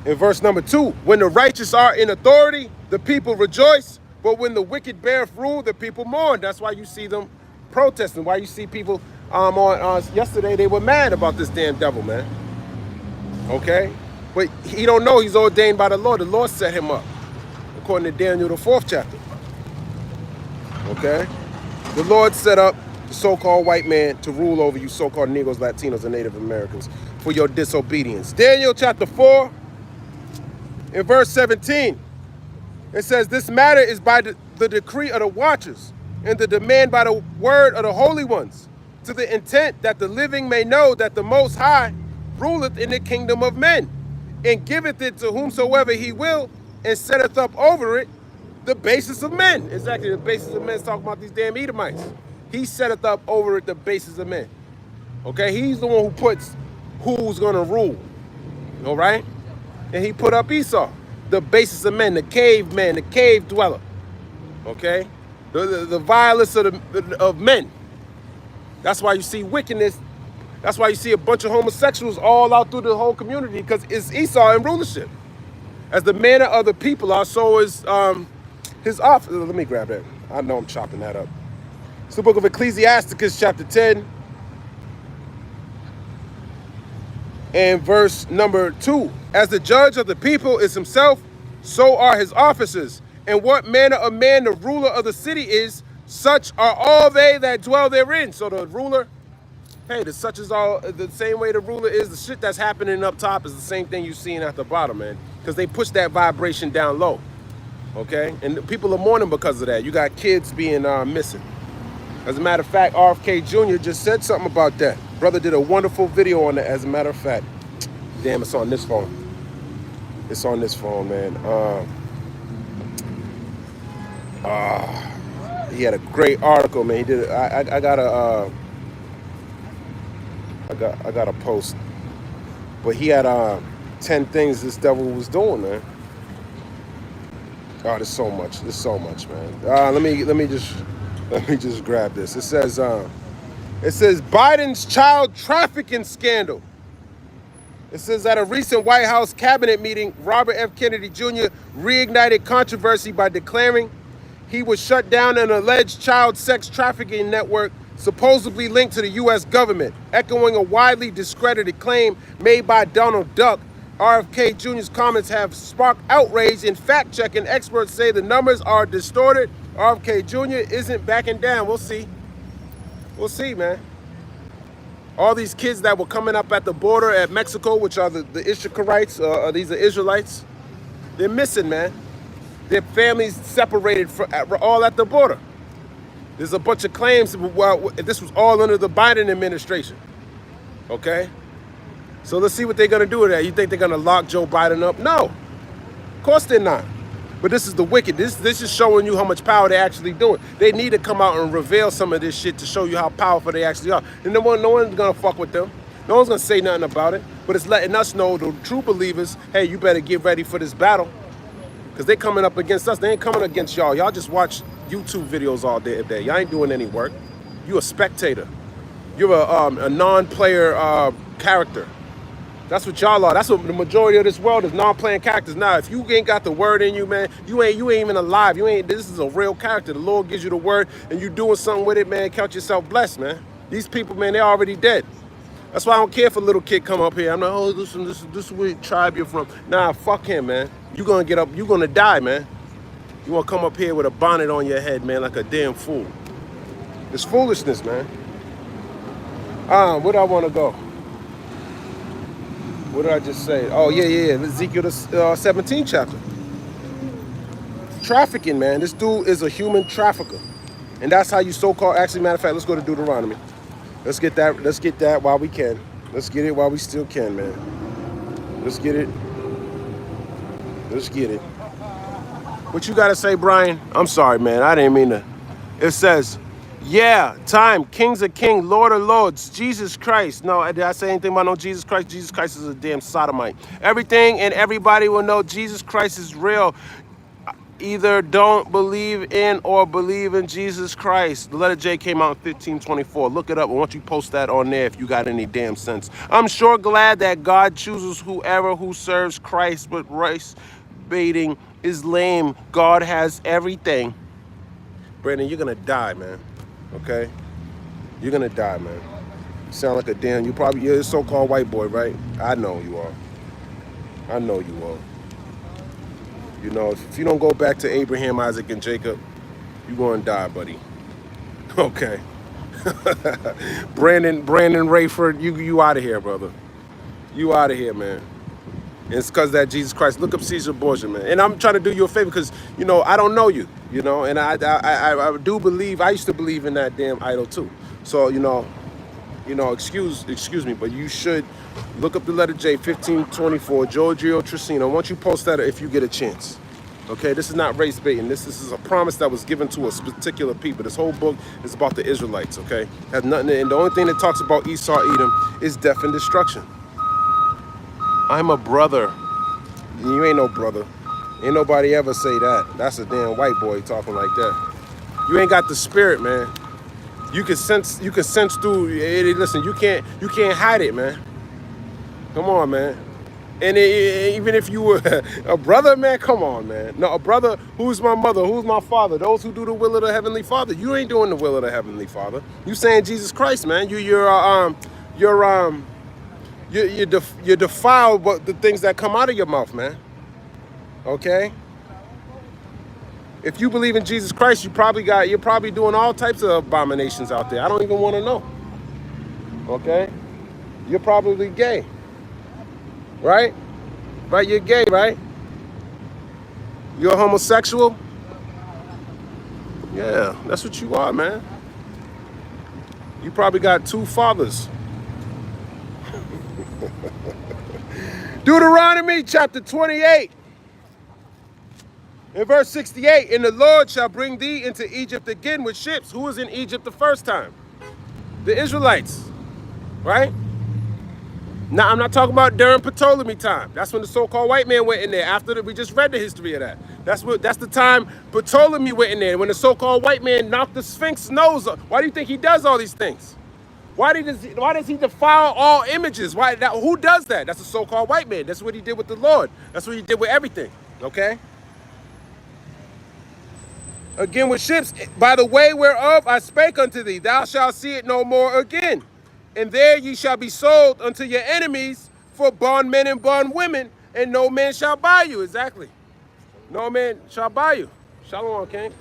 In verse number 2, when the righteous are in authority, the people rejoice, but when the wicked beareth rule, the people mourn. That's why you see them protesting. Why you see people yesterday, they were mad about this damn devil, man. Okay? But he don't know he's ordained by the Lord. The Lord set him up, according to Daniel, the 4th chapter. Okay? The Lord set up the so-called white man to rule over you so-called Negroes, Latinos, and Native Americans for your disobedience. Daniel chapter 4, in verse 17, it says, this matter is by the decree of the watchers and the demand by the word of the holy ones. to the intent that the living may know that the Most High ruleth in the kingdom of men, and giveth it to whomsoever he will, and setteth up over it the basis of men. Exactly, the basis of men is talking about these damn Edomites. He setteth up over it the basis of men. Okay, he's the one who puts who's gonna rule. All right? And he put up Esau, the basis of men, the caveman, the cave dweller. Okay? The vilest of men. That's why you see wickedness. That's why you see a bunch of homosexuals all out through the whole community, because it's Esau in rulership. As the manner of the people are, so is his office. Let me grab that. I know I'm chopping that up. It's the book of Ecclesiasticus, chapter 10, and verse number 2. As the judge of the people is himself, so are his officers. And what manner of man the ruler of the city is, such are all they that dwell therein. So the ruler, hey, the such is all the same way the ruler is. The shit that's happening up top is the same thing you're seeing at the bottom, man. Because they push that vibration down low. Okay? And people are mourning because of that. You got kids being missing. As a matter of fact, RFK Jr. just said something about that. Brother did a wonderful video on that, as a matter of fact. Damn, it's on this phone. It's on this phone, man. He had a great article, man. He did. I got a post, but he had 10 things this devil was doing, man. Oh, there's so much. There's so much, man. Let me just grab this. It says Biden's child trafficking scandal. It says at a recent White House cabinet meeting, Robert F. Kennedy Jr. reignited controversy by declaring he was shut down an alleged child sex trafficking network supposedly linked to the U.S. government, echoing a widely discredited claim made by Donald Duck. RFK Jr.'s comments have sparked outrage and fact-checking. Experts say the numbers are distorted. RFK Jr. isn't backing down. We'll see. We'll see, man. All these kids that were coming up at the border at Mexico, which are the Ishikarites, these are Israelites, they're missing, man. Their families separated all at the border. There's a bunch of claims. Well, this was all under the Biden administration. Okay? So let's see what they're going to do with that. You think they're going to lock Joe Biden up? No. Of course they're not. But this is the wicked. This is showing you how much power they're actually doing. They need to come out and reveal some of this shit to show you how powerful they actually are. And no one's going to fuck with them. No one's going to say nothing about it. But it's letting us know, the true believers, hey, you better get ready for this battle. Because they're coming up against us. They ain't coming against y'all. Y'all just watch YouTube videos all day. Y'all ain't doing any work. You a spectator. You're a non-player character. That's what y'all are. That's what the majority of this world is, non-playing characters. Now, if you ain't got the word in you, man, you ain't even alive. This is a real character. The Lord gives you the word and you doing something with it, man. Count yourself blessed, man. These people, man, they're already dead. That's why I don't care if a little kid come up here. I'm like, oh, this is what tribe you're from. Nah, fuck him, man. You gonna get up, you gonna die, man. You wanna come up here with a bonnet on your head, man, like a damn fool. It's foolishness, man. Where do I wanna go? What did I just say? Oh, yeah. Ezekiel the 17th chapter. Trafficking, man. This dude is a human trafficker. And that's how you so-called, actually, matter of fact, let's go to Deuteronomy. Let's get that while we can. Let's get it while we still can, man. Let's get it. Let's get it. What you gotta say, Brian? I'm sorry, man. I didn't mean to. It says, yeah, time, kings of kings, Lord of lords, Jesus Christ. No, did I say anything about no Jesus Christ? Jesus Christ is a damn sodomite. Everything and everybody will know Jesus Christ is real. Either don't believe in or believe in Jesus Christ. The letter J came out in 1524. Look it up. I want you to post that on there if you got any damn sense. I'm sure glad that God chooses whoever who serves Christ, but race baiting is lame. God has everything. Brandon, you're going to die, man. Okay? You're going to die, man. You sound like a damn, you're a so-called white boy, right? I know you are. I know you are. You know, if you don't go back to Abraham, Isaac, and Jacob, you're going to die, buddy. Okay. Brandon Rayford, you out of here, brother. You out of here, man. And it's because of that Jesus Christ. Look up Caesar Borgia, man. And I'm trying to do you a favor because, you know, I don't know you, you know. And I do believe, I used to believe in that damn idol, too. So, you know, you know, excuse me, but you should look up the letter J, 1524, Giorgio Trissino. Why don't you post that if you get a chance? Okay, this is not race baiting. This is a promise that was given to a particular people. This whole book is about the Israelites, okay? Has nothing and the only thing that talks about Esau, Edom is death and destruction. I'm a brother. You ain't no brother. Ain't nobody ever say that. That's a damn white boy talking like that. You ain't got the spirit, man. You can sense through it. Listen, you can't hide it, man. Come on, man. And even if you were a brother, man, come on, man. No, a brother, who's my mother, who's my father? Those who do the will of the Heavenly Father. You ain't doing the will of the Heavenly Father. You saying Jesus Christ, man. You defile the things that come out of your mouth, man. Okay. If you believe in Jesus Christ, you're probably doing all types of abominations out there. I don't even want to know. Okay. You're probably gay. Right? Right, you're gay, right? You're a homosexual? Yeah, that's what you are, man. You probably got 2 fathers. Deuteronomy chapter 28. In verse 68, and the Lord shall bring thee into Egypt again with ships. Who was in Egypt the first time? The Israelites, right? Now, I'm not talking about during Ptolemy time. That's when the so-called white man went in there. After we just read the history of that. That's the time Ptolemy went in there, when the so-called white man knocked the Sphinx's nose up. Why do you think he does all these things? Why does he defile all images? Who does that? That's the so-called white man. That's what he did with the Lord. That's what he did with everything, okay? Again with ships, by the way whereof I spake unto thee, thou shalt see it no more again. And there ye shall be sold unto your enemies for bondmen and bondwomen, and no man shall buy you. Exactly. No man shall buy you. Shalom, King.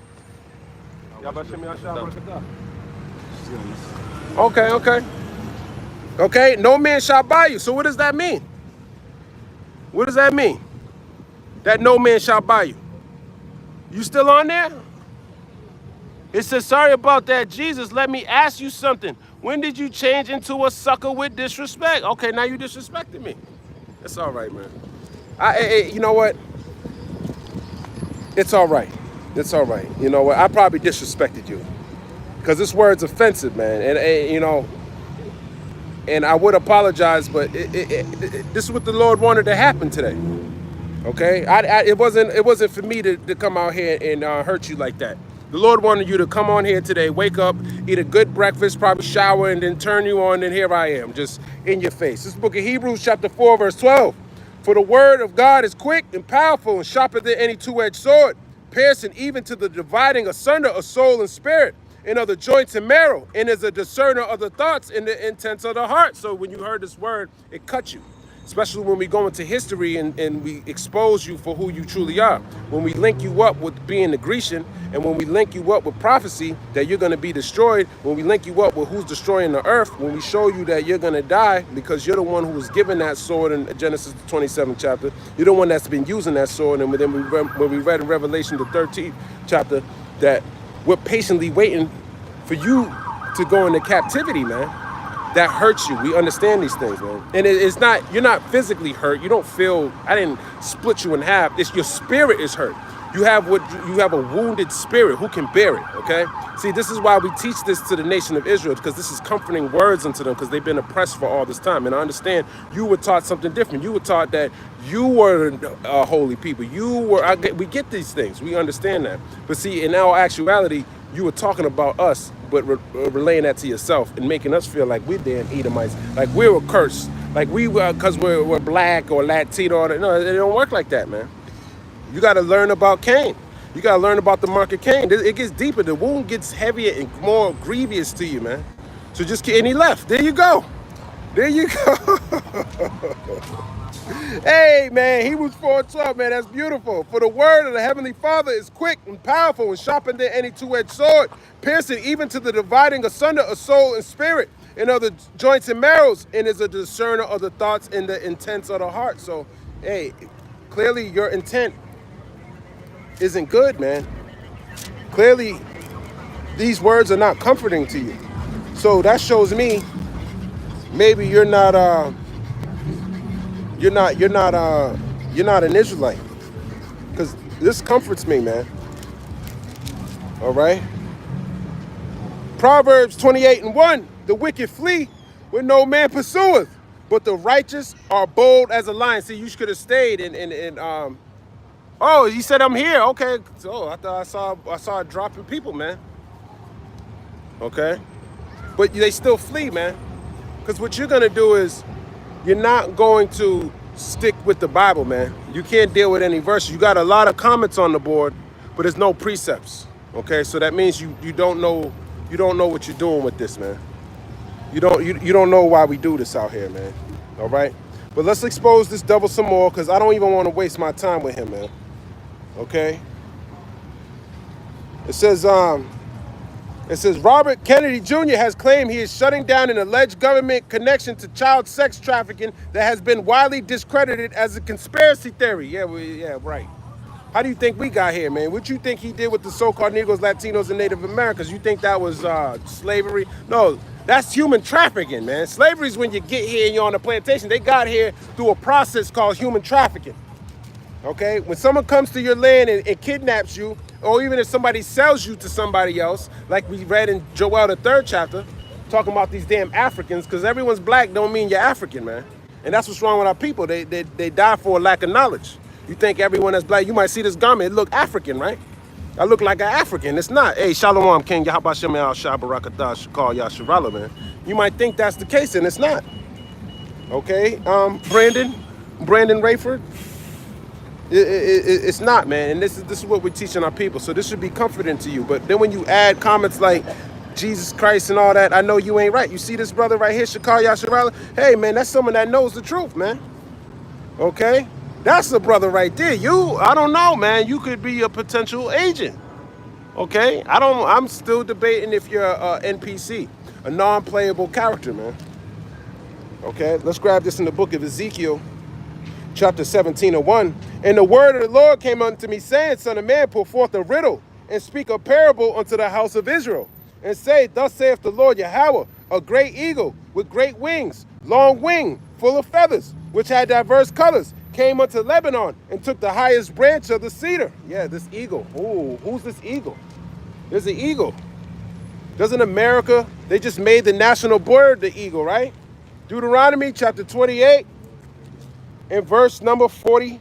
Okay. Okay, no man shall buy you. So what does that mean? What does that mean? That no man shall buy you. You still on there? It says, sorry about that, Jesus. Let me ask you something. When did you change into a sucker with disrespect? Okay, now you disrespected me. It's all right, man. You know what? It's all right. It's all right. You know what? I probably disrespected you. Because this word's offensive, man. And you know, and I would apologize, but this is what the Lord wanted to happen today. Okay? It wasn't for me to come out here and hurt you like that. The Lord wanted you to come on here today, wake up, eat a good breakfast, probably shower, and then turn you on, and here I am, just in your face. This is the book of Hebrews, chapter 4, verse 12. For the word of God is quick and powerful and sharper than any two-edged sword, piercing even to the dividing asunder of soul and spirit, and of the joints and marrow, and is a discerner of the thoughts and the intents of the heart. So when you heard this word, it cut you. Especially when we go into history and we expose you for who you truly are. When we link you up with being the Grecian, and when we link you up with prophecy that you're going to be destroyed, when we link you up with who's destroying the earth, when we show you that you're going to die because you're the one who was given that sword in Genesis 27th chapter, you're the one that's been using that sword, and then when we read in Revelation the 13th chapter that we're patiently waiting for you to go into captivity, man. That hurts you. We understand these things, man. And it's not, you're not physically hurt. You don't feel, I didn't split you in half. It's your spirit is hurt. You have a wounded spirit who can bear it, okay? See, this is why we teach this to the nation of Israel, because this is comforting words unto them, because they've been oppressed for all this time. And I understand you were taught something different. You were taught that you were a holy people. We get these things. We understand that. But see, in our actuality, you were talking about us, but relaying that to yourself and making us feel like we're damn Edomites, like we were cursed, like we were because we're black or Latino. No, it don't work like that, man. You got to learn about Cain. You got to learn about the mark of Cain. It gets deeper. The wound gets heavier and more grievous to you, man. So and he left. There you go. There you go. Hey, man, Hebrews 4:12, man, that's beautiful. For the word of the Heavenly Father is quick and powerful and sharper than any two-edged sword, piercing even to the dividing asunder of soul and spirit, and of the joints and marrows, and is a discerner of the thoughts and the intents of the heart. So, hey, clearly your intent isn't good, man. Clearly, these words are not comforting to you. So that shows me maybe you're not you're not an Israelite. Because this comforts me, man. All right. Proverbs 28:1. The wicked flee when no man pursueth, but the righteous are bold as a lion. See, you could have stayed in. Oh, he said I'm here. Okay. So I thought I saw it dropping people, man. Okay. But they still flee, man. Because what you're gonna do is you're not going to stick with the Bible, man. You can't deal with any verses. You got a lot of comments on the board, but there's no precepts. Okay, so that means you don't know what you're doing with this, man. You don't know why we do this out here, man. All right, but let's expose this devil some more because I don't even want to waste my time with him, man. Okay. It says Robert Kennedy Jr. has claimed he is shutting down an alleged government connection to child sex trafficking that has been widely discredited as a conspiracy theory. Yeah, right. How do you think we got here, man? What you think he did with the so-called Negroes, Latinos, and Native Americans? You think that was slavery? No, that's human trafficking, man. Slavery is when you get here and you're on a plantation. They got here through a process called human trafficking. Okay, when someone comes to your land and kidnaps you, or even if somebody sells you to somebody else, like we read in Joel the 3rd chapter, talking about these damn Africans, because everyone's black don't mean you're African, man. And that's what's wrong with our people. They die for a lack of knowledge. You think everyone that's black, you might see this garment, it look African, right? I look like an African. It's not. Hey, Shalom, King Yahabashem al Shabarakatah Shakal Yasharala, man. You might think that's the case, and it's not. Okay, Brandon Rayford. It's not, man, and this is what we're teaching our people. So this should be comforting to you. But then when you add comments like Jesus Christ and all that, I know you ain't right. You see this brother right here, Shakar Yasharala? Hey, man, that's someone that knows the truth, man. Okay, that's a brother right there. I don't know, man. You could be a potential agent. Okay, I'm still debating if you're a NPC, a non-playable character, man. Okay, let's grab this in the book of Ezekiel. Chapter 17:1. And the word of the Lord came unto me, saying, Son of man, put forth a riddle, and speak a parable unto the house of Israel, and say, Thus saith the Lord Yahweh, a great eagle with great wings, long wing, full of feathers, which had diverse colors, came unto Lebanon, and took the highest branch of the cedar. Yeah, this eagle. Ooh, who's this eagle? There's an eagle. Doesn't America, they just made the national bird the eagle, right? Deuteronomy chapter 28. In verse number 49,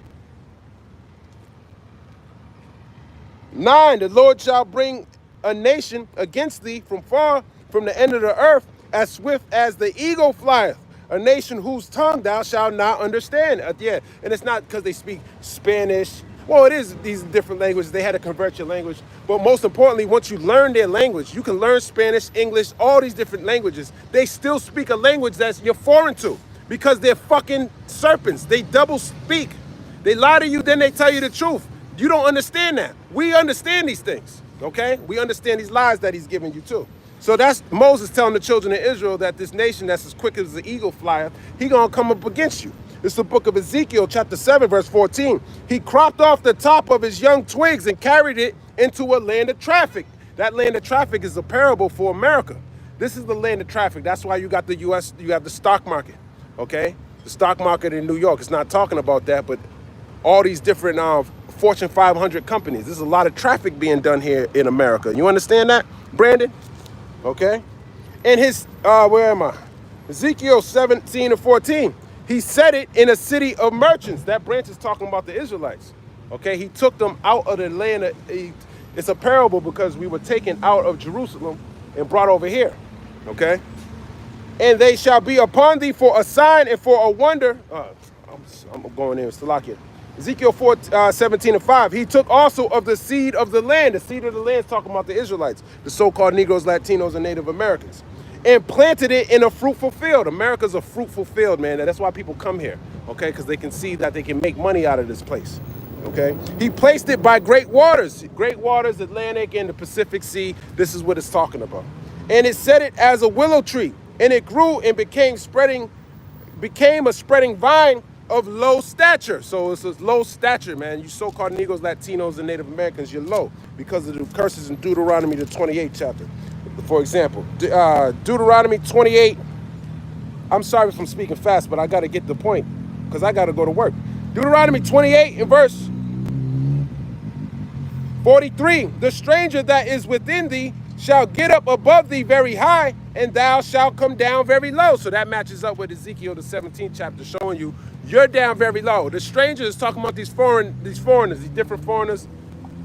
the Lord shall bring a nation against thee from far, from the end of the earth, as swift as the eagle flieth. A nation whose tongue thou shalt not understand. Yeah, and it's not because they speak Spanish. Well, it is these different languages. They had to convert your language. But most importantly, once you learn their language, you can learn Spanish, English, all these different languages. They still speak a language that's you're foreign to. Because they're fucking serpents. They double speak. They lie to you, then they tell you the truth. You don't understand that. We understand these things, okay? We understand these lies that he's giving you too. So that's Moses telling the children of Israel that this nation that's as quick as the eagle flieth, he gonna come up against you. It's the book of Ezekiel, chapter 7, verse 14. He cropped off the top of his young twigs and carried it into a land of traffic. That land of traffic is a parable for America. This is the land of traffic. That's why you got the U.S., you have the stock market. Okay, the stock market in New York, it's not talking about that, but all these different Fortune 500 companies, there's a lot of traffic being done here in America. You understand that, Brandon? Okay, and his, where am I? Ezekiel 17:14, he said it in a city of merchants. That branch is talking about the Israelites. Okay, he took them out of the land. It's a parable because we were taken out of Jerusalem and brought over here. Okay. And they shall be upon thee for a sign and for a wonder. I'm going in with Salakia. Ezekiel 17:5. He took also of the seed of the land. The seed of the land is talking about the Israelites, the so-called Negroes, Latinos, and Native Americans, and planted it in a fruitful field. America's a fruitful field, man. That's why people come here, okay? Because they can see that they can make money out of this place, okay? He placed it by great waters, Atlantic and the Pacific Sea. This is what it's talking about. And it set it as a willow tree. And it grew and became a spreading vine of low stature. So it's a low stature, man. You so-called Negroes, Latinos, and Native Americans, you're low because of the curses in Deuteronomy, the 28th chapter. For example, Deuteronomy 28, I'm sorry if I'm speaking fast, but I got to get the point because I got to go to work. Deuteronomy 28 and verse 43. The stranger that is within thee shall get up above thee very high, and thou shalt come down very low. So that matches up with Ezekiel, the 17th chapter, showing you you're down very low. The stranger is talking about these foreigners, these different foreigners.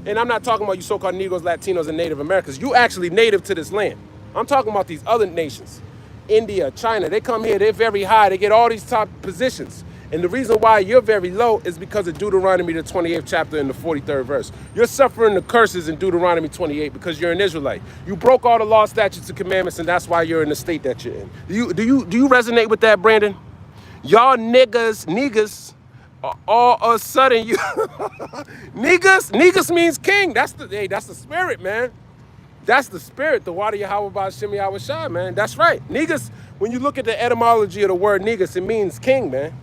And I'm not talking about you so-called Negroes, Latinos, and Native Americans. You actually native to this land. I'm talking about these other nations. India, China, they come here, they're very high, they get all these top positions. And the reason why you're very low is because of Deuteronomy, the 28th chapter and the 43rd verse. You're suffering the curses in Deuteronomy 28 because you're an Israelite. You broke all the law, statutes, and commandments, and that's why you're in the state that you're in. Do you resonate with that, Brandon? Y'all niggas, all of a sudden you niggas means king. That's the spirit, man. That's the spirit. The water Yahweh Ba'Shem Yahweh Shai, man. That's right. Niggas, when you look at the etymology of the word niggas, it means king, man.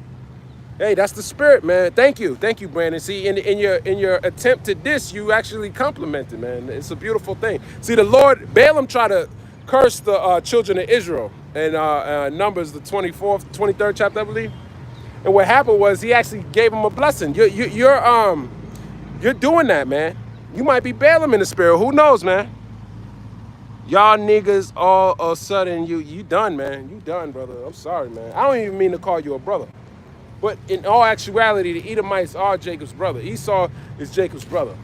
Hey, that's the spirit, man. Thank you, Brandon. See, in your attempt to diss, you actually complimented, man. It's a beautiful thing. See, the Lord, Balaam tried to curse the children of Israel in Numbers, the 24th, 23rd chapter, I believe. And what happened was he actually gave him a blessing. You're doing that, man. You might be Balaam in the spirit. Who knows, man? Y'all niggas all of a sudden you done, man. You done, brother. I'm sorry, man. I don't even mean to call you a brother. But in all actuality, the Edomites are Jacob's brother. Esau is Jacob's brother.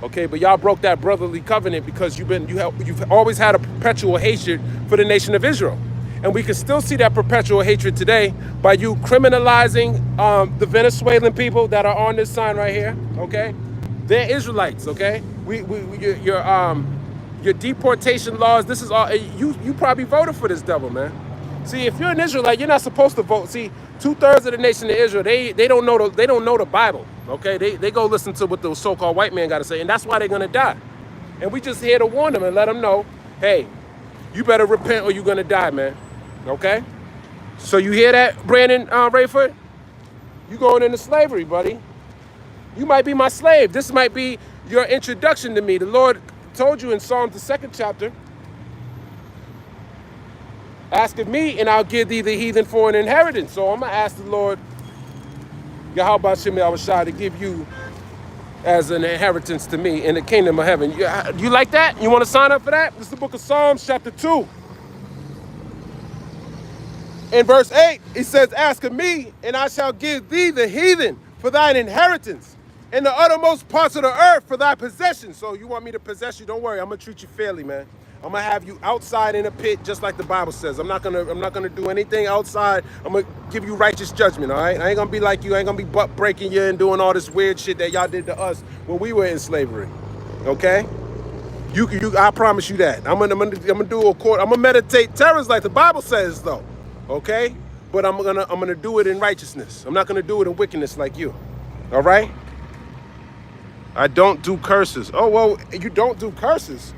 Okay, but y'all broke that brotherly covenant because you've always had a perpetual hatred for the nation of Israel. And we can still see that perpetual hatred today by you criminalizing the Venezuelan people that are on this sign right here. Okay, they're Israelites. Okay, your deportation laws. This is all you probably voted for this devil, man. See, if you're an Israelite, you're not supposed to vote. See, 2/3 of the nation of Israel, they don't know the Bible. Okay, they go listen to what the so-called white man got to say, and that's why they're gonna die. And we just here to warn them and let them know, hey, you better repent or you're gonna die, man. Okay? So you hear that, Brandon Rayford? You going into slavery, buddy. You might be my slave. This might be your introduction to me. The Lord told you in Psalms, the 2nd chapter, ask of me and I'll give thee the heathen for an inheritance. So I'm going to ask the Lord, Yahweh Ba'Shem Yahweh Shai, to give you as an inheritance to me in the kingdom of heaven. You like that? You want to sign up for that? This is the book of Psalms, chapter 2. In verse 8, it says, ask of me, and I shall give thee the heathen for thine inheritance, and the uttermost parts of the earth for thy possession. So you want me to possess you? Don't worry, I'm going to treat you fairly, man. I'm going to have you outside in a pit, just like the Bible says. I'm not gonna do anything outside. I'm going to give you righteous judgment, all right? I ain't going to be like you. I ain't going to be butt breaking you and doing all this weird shit that y'all did to us when we were in slavery, okay? I promise you that. I'm gonna do a court. I'm gonna meditate terrors like the Bible says, though. Okay? But I'm gonna do it in righteousness. I'm not gonna do it in wickedness like you. All right? I don't do curses. Oh, well, you don't do curses.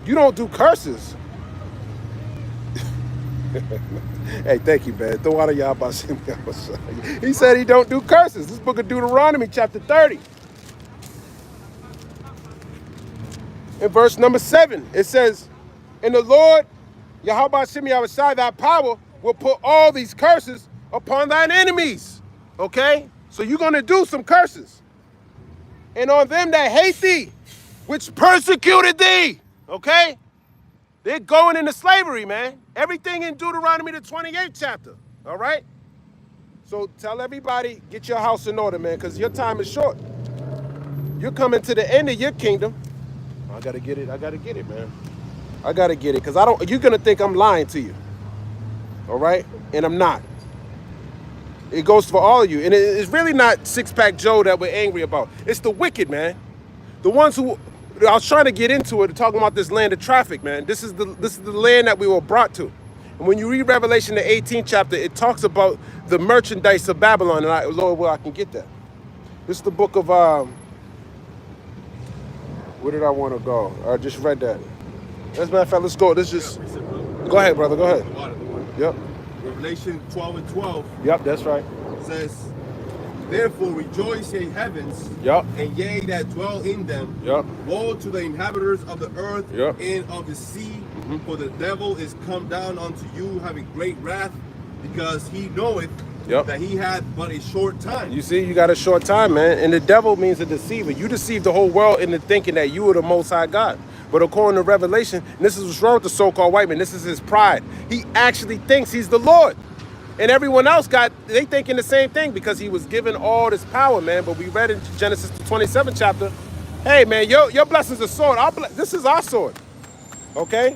You don't do curses. Hey, thank you, man. Throw out of y'all about He said he don't do curses. This book of Deuteronomy, chapter 30. In verse number 7, it says, and the Lord, Yahweh Ba'Shem Yahweh Shai, thy power will put all these curses upon thine enemies. Okay? So you're going to do some curses. And on them that hate thee, which persecuted thee. Okay? They're going into slavery, man. Everything in Deuteronomy, the 28th chapter. All right? So tell everybody, get your house in order, man, because your time is short. You're coming to the end of your kingdom. I got to get it, man. I got to get it, because you're going to think I'm lying to you. All right? And I'm not. It goes for all of you. And it's really not Six-Pack Joe that we're angry about. It's the wicked, man. The ones who, I was trying to get into it, talking about this land of traffic, man. This is the land that we were brought to. And when you read Revelation, the 18th chapter, it talks about the merchandise of Babylon. And Lord, well, I can get that. This is the book of, where did I want to go? I just read that. As a matter of fact, let's go. Go ahead, brother. Go ahead. Yep. Revelation 12 and 12. Yep, that's right. Says, therefore rejoice, ye heavens, yep, and ye that dwell in them. Yep. Woe to the inhabitants of the earth, yep, and of the sea, For the devil is come down unto you having great wrath, because he knoweth Yep. that he hath but a short time. You see, you got a short time, man. And the devil means a deceiver. You deceive the whole world into thinking that you are the Most High God. But according to Revelation, and this is what's wrong with the so-called white man, this is his pride. He actually thinks he's the Lord. And everyone else they thinking the same thing because he was given all this power, man. But we read in Genesis 27 chapter, hey, man, your blessings are sword. This is our sword, okay?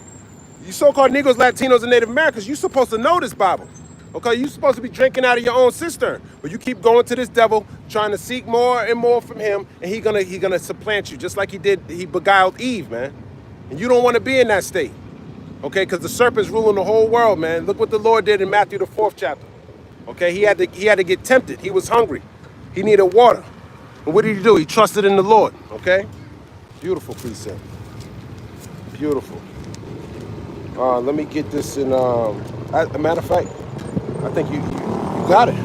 You so-called Negroes, Latinos, and Native Americans, you're supposed to know this Bible. Okay, you're supposed to be drinking out of your own cistern, but you keep going to this devil, trying to seek more and more from him, and he gonna supplant you, just like he beguiled Eve, man. And you don't want to be in that state, okay? Because the serpent's ruling the whole world, man. Look what the Lord did in Matthew the 4th chapter. Okay, he had to get tempted. He was hungry. He needed water. And what did he do? He trusted in the Lord. Okay, beautiful precept. Beautiful. Let me get this in. As a matter of fact, I think you got it.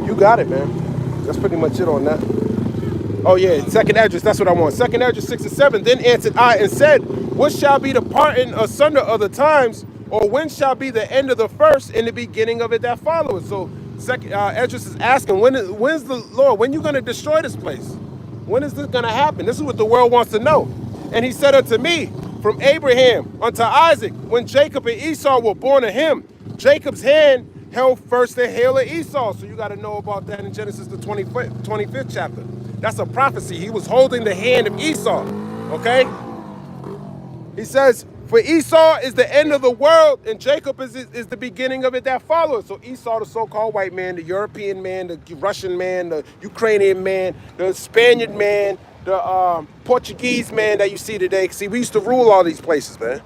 You got it, man. That's pretty much it on that. Oh yeah, second address. That's what I want. Second address 6 and 7. Then answered I and said, what shall be the parting asunder of the times, or when shall be the end of the first and the beginning of it that followeth? So second Esdras is asking, when's the Lord? When you going to destroy this place? When is this going to happen? This is what the world wants to know. And he said unto me, from Abraham unto Isaac, when Jacob and Esau were born of him, Jacob's hand held first the heel of Esau. So you got to know about that in Genesis the 25th chapter. That's a prophecy. He was holding the hand of Esau. Okay? He says, for Esau is the end of the world, and Jacob is the beginning of it that follows. So Esau, the so-called white man, the European man, the Russian man, the Ukrainian man, the Spaniard man, the Portuguese man that you see today. See, we used to rule all these places, man.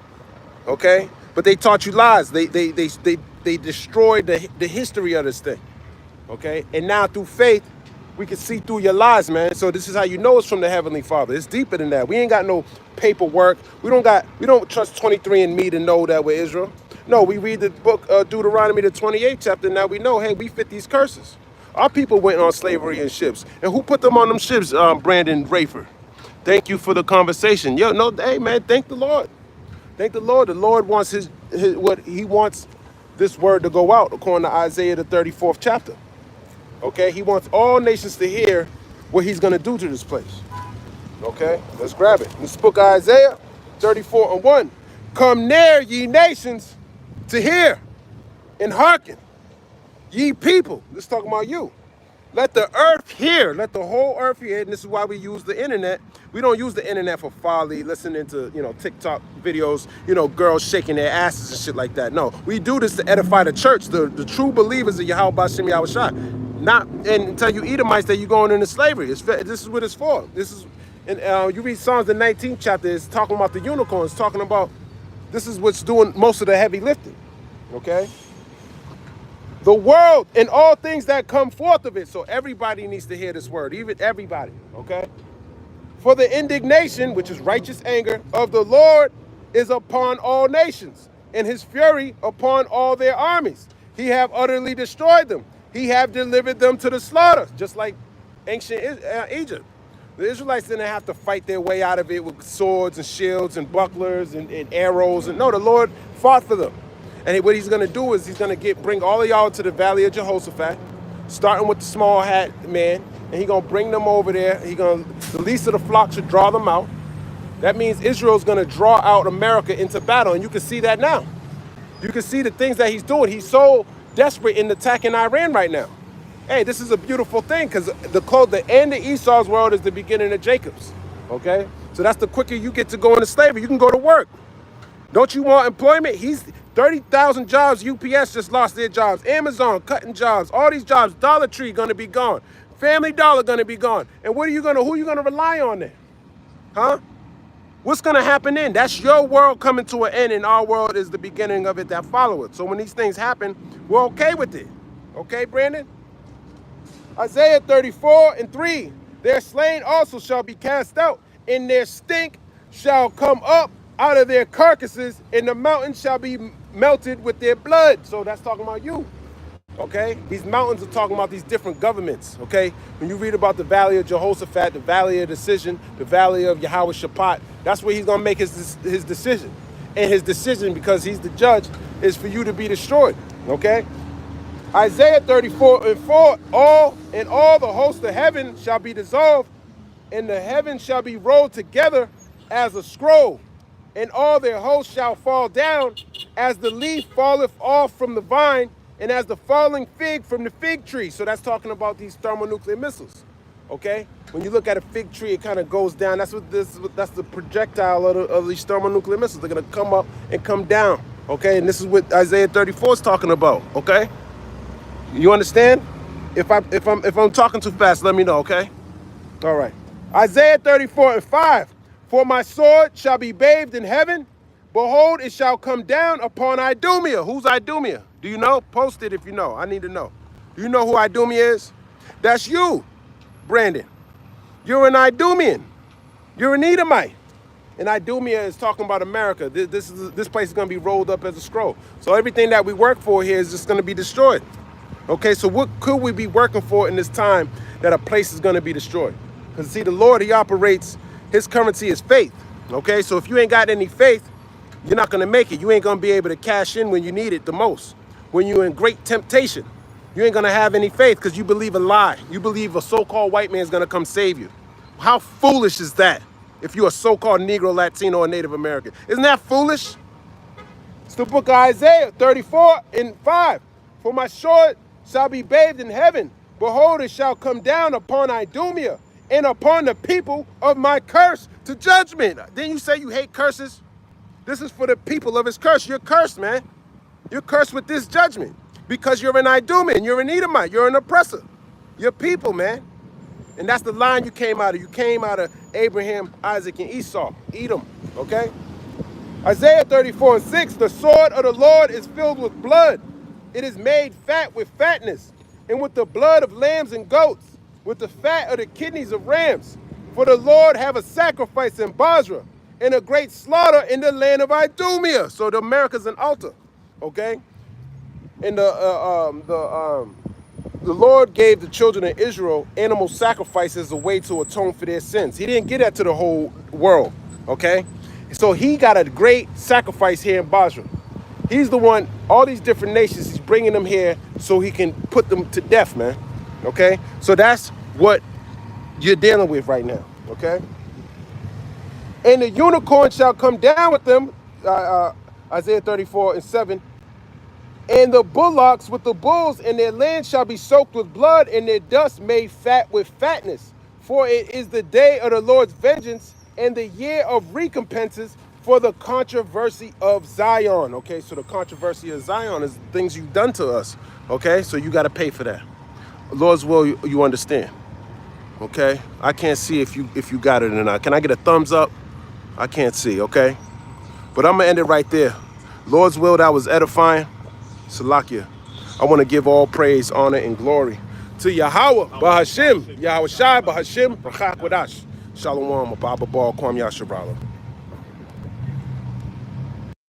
Okay? But they taught you lies. They destroyed the history of this thing. Okay? And now through faith, we can see through your lies, man. So this is how you know it's from the Heavenly Father. It's deeper than that. We ain't got no paperwork. We don't trust 23andMe to know that we're Israel. No, we read the book Deuteronomy, the 28th chapter. Now we know, hey, we fit these curses. Our people went on slavery in ships. And who put them on them ships, Brandon Rayford? Thank you for the conversation. Yo, no, hey, man, thank the Lord. Thank the Lord. The Lord wants what he wants this word to go out, according to Isaiah, the 34th chapter. Okay, he wants all nations to hear what he's going to do to this place. Okay, let's grab it. This book of Isaiah 34 and 1. Come near, ye nations, to hear and hearken, ye people. This is talking about you. Let the earth hear. Let the whole earth hear. And this is why we use the internet. We don't use the internet for folly, listening to, TikTok videos, girls shaking their asses and shit like that. No, we do this to edify the church, the true believers of Yahweh B'Shem Yahweh Shai. Not and tell you Edomites that you're going into slavery. This is what it's for. This is, and you read Psalms the 19th chapter. It's talking about the unicorns. Talking about this is what's doing most of the heavy lifting. Okay. The world and all things that come forth of it. So everybody needs to hear this word. Even everybody. Okay. For the indignation, which is righteous anger, of the Lord is upon all nations, and his fury upon all their armies. He have utterly destroyed them. He have delivered them to the slaughter, just like ancient Egypt. The Israelites didn't have to fight their way out of it with swords and shields and bucklers and arrows. And no, the Lord fought for them. And what he's going to do is he's going to bring all of y'all to the valley of Jehoshaphat, starting with the small hat man, and he's going to bring them over there. The least of the flock should draw them out. That means Israel's going to draw out America into battle, and you can see that now. You can see the things that he's doing. He's so desperate in attacking Iran right now. Hey, this is a beautiful thing because the end of Esau's world is the beginning of Jacob's. Okay? So that's the quicker you get to go into slavery. You can go to work. Don't you want employment? 30,000 jobs. UPS just lost their jobs. Amazon cutting jobs. All these jobs. Dollar Tree going to be gone. Family Dollar going to be gone. And who are you going to rely on then? Huh? What's going to happen then? That's your world coming to an end, and our world is the beginning of it that followeth. So when these things happen, we're okay with it. Okay, Brandon? Isaiah 34 and 3. Their slain also shall be cast out, and their stink shall come up out of their carcasses, and the mountains shall be melted with their blood. So that's talking about you. Okay? These mountains are talking about these different governments. Okay? When you read about the valley of Jehoshaphat, the valley of decision, the valley of Yahweh Shaphat, that's where he's going to make his decision. And his decision, because he's the judge, is for you to be destroyed. Okay? Isaiah 34:4, all the hosts of heaven shall be dissolved, and the heavens shall be rolled together as a scroll, and all their hosts shall fall down, as the leaf falleth off from the vine, and as the falling fig from the fig tree. So that's talking about these thermonuclear missiles. Okay? When you look at a fig tree, it kind of goes down. That's the projectile of these thermonuclear missiles. They're gonna come up and come down. Okay, and this is what Isaiah 34 is talking about. Okay, you understand? If I'm talking too fast, let me know. Okay. All right. Isaiah 34:5. For my sword shall be bathed in heaven. Behold, it shall come down upon Idumea. Who's Idumea? Do you know? Post it if you know. I need to know. Do you know who Idumea is? That's you, Brandon. You're an Idumean. You're an Edomite. And Idumea is talking about America. This place is going to be rolled up as a scroll. So everything that we work for here is just going to be destroyed. Okay, so what could we be working for in this time that a place is going to be destroyed? Because see, the Lord, he operates, his currency is faith. Okay, so if you ain't got any faith, you're not going to make it. You ain't going to be able to cash in when you need it the most. When you're in great temptation, you ain't going to have any faith because you believe a lie. You believe a so-called white man is going to come save you. How foolish is that? If you're a so-called Negro, Latino, or Native American. Isn't that foolish? It's the book of Isaiah 34:5. For my sword shall be bathed in heaven. Behold, it shall come down upon Idumea and upon the people of my curse to judgment. Then you say you hate curses? This is for the people of his curse. You're cursed, man. You're cursed with this judgment because you're an Idumean. You're an Edomite. You're an oppressor. You're people, man. And that's the line you came out of. You came out of Abraham, Isaac, and Esau. Edom, okay? Isaiah 34:6, the sword of the Lord is filled with blood. It is made fat with fatness, and with the blood of lambs and goats, with the fat of the kidneys of rams. For the Lord have a sacrifice in Basra, and a great slaughter in the land of Idumea. So the America's an altar, okay? And the Lord gave the children of Israel animal sacrifices as a way to atone for their sins. He didn't give that to the whole world, okay? So he got a great sacrifice here in Basra. He's the one, all these different nations, he's bringing them here so he can put them to death, man, okay? So that's what you're dealing with right now, okay? And the unicorn shall come down with them, Isaiah 34:7. And the bullocks with the bulls, and their land shall be soaked with blood, and their dust made fat with fatness. For it is the day of the Lord's vengeance, and the year of recompenses for the controversy of Zion. Okay, so the controversy of Zion is things you've done to us. Okay, so you got to pay for that. Lord's will, you understand. Okay, I can't see if you got it or not. Can I get a thumbs up? I can't see. Okay, but I'm gonna end it right there. Lord's will, that was edifying. Salakia. I want to give all praise, honor, and glory to Yahweh, Bahashim, Yahweh Shai, Bahashim, Rachak Wadash. Shalom, Abba Bal, Kwam Yasharala.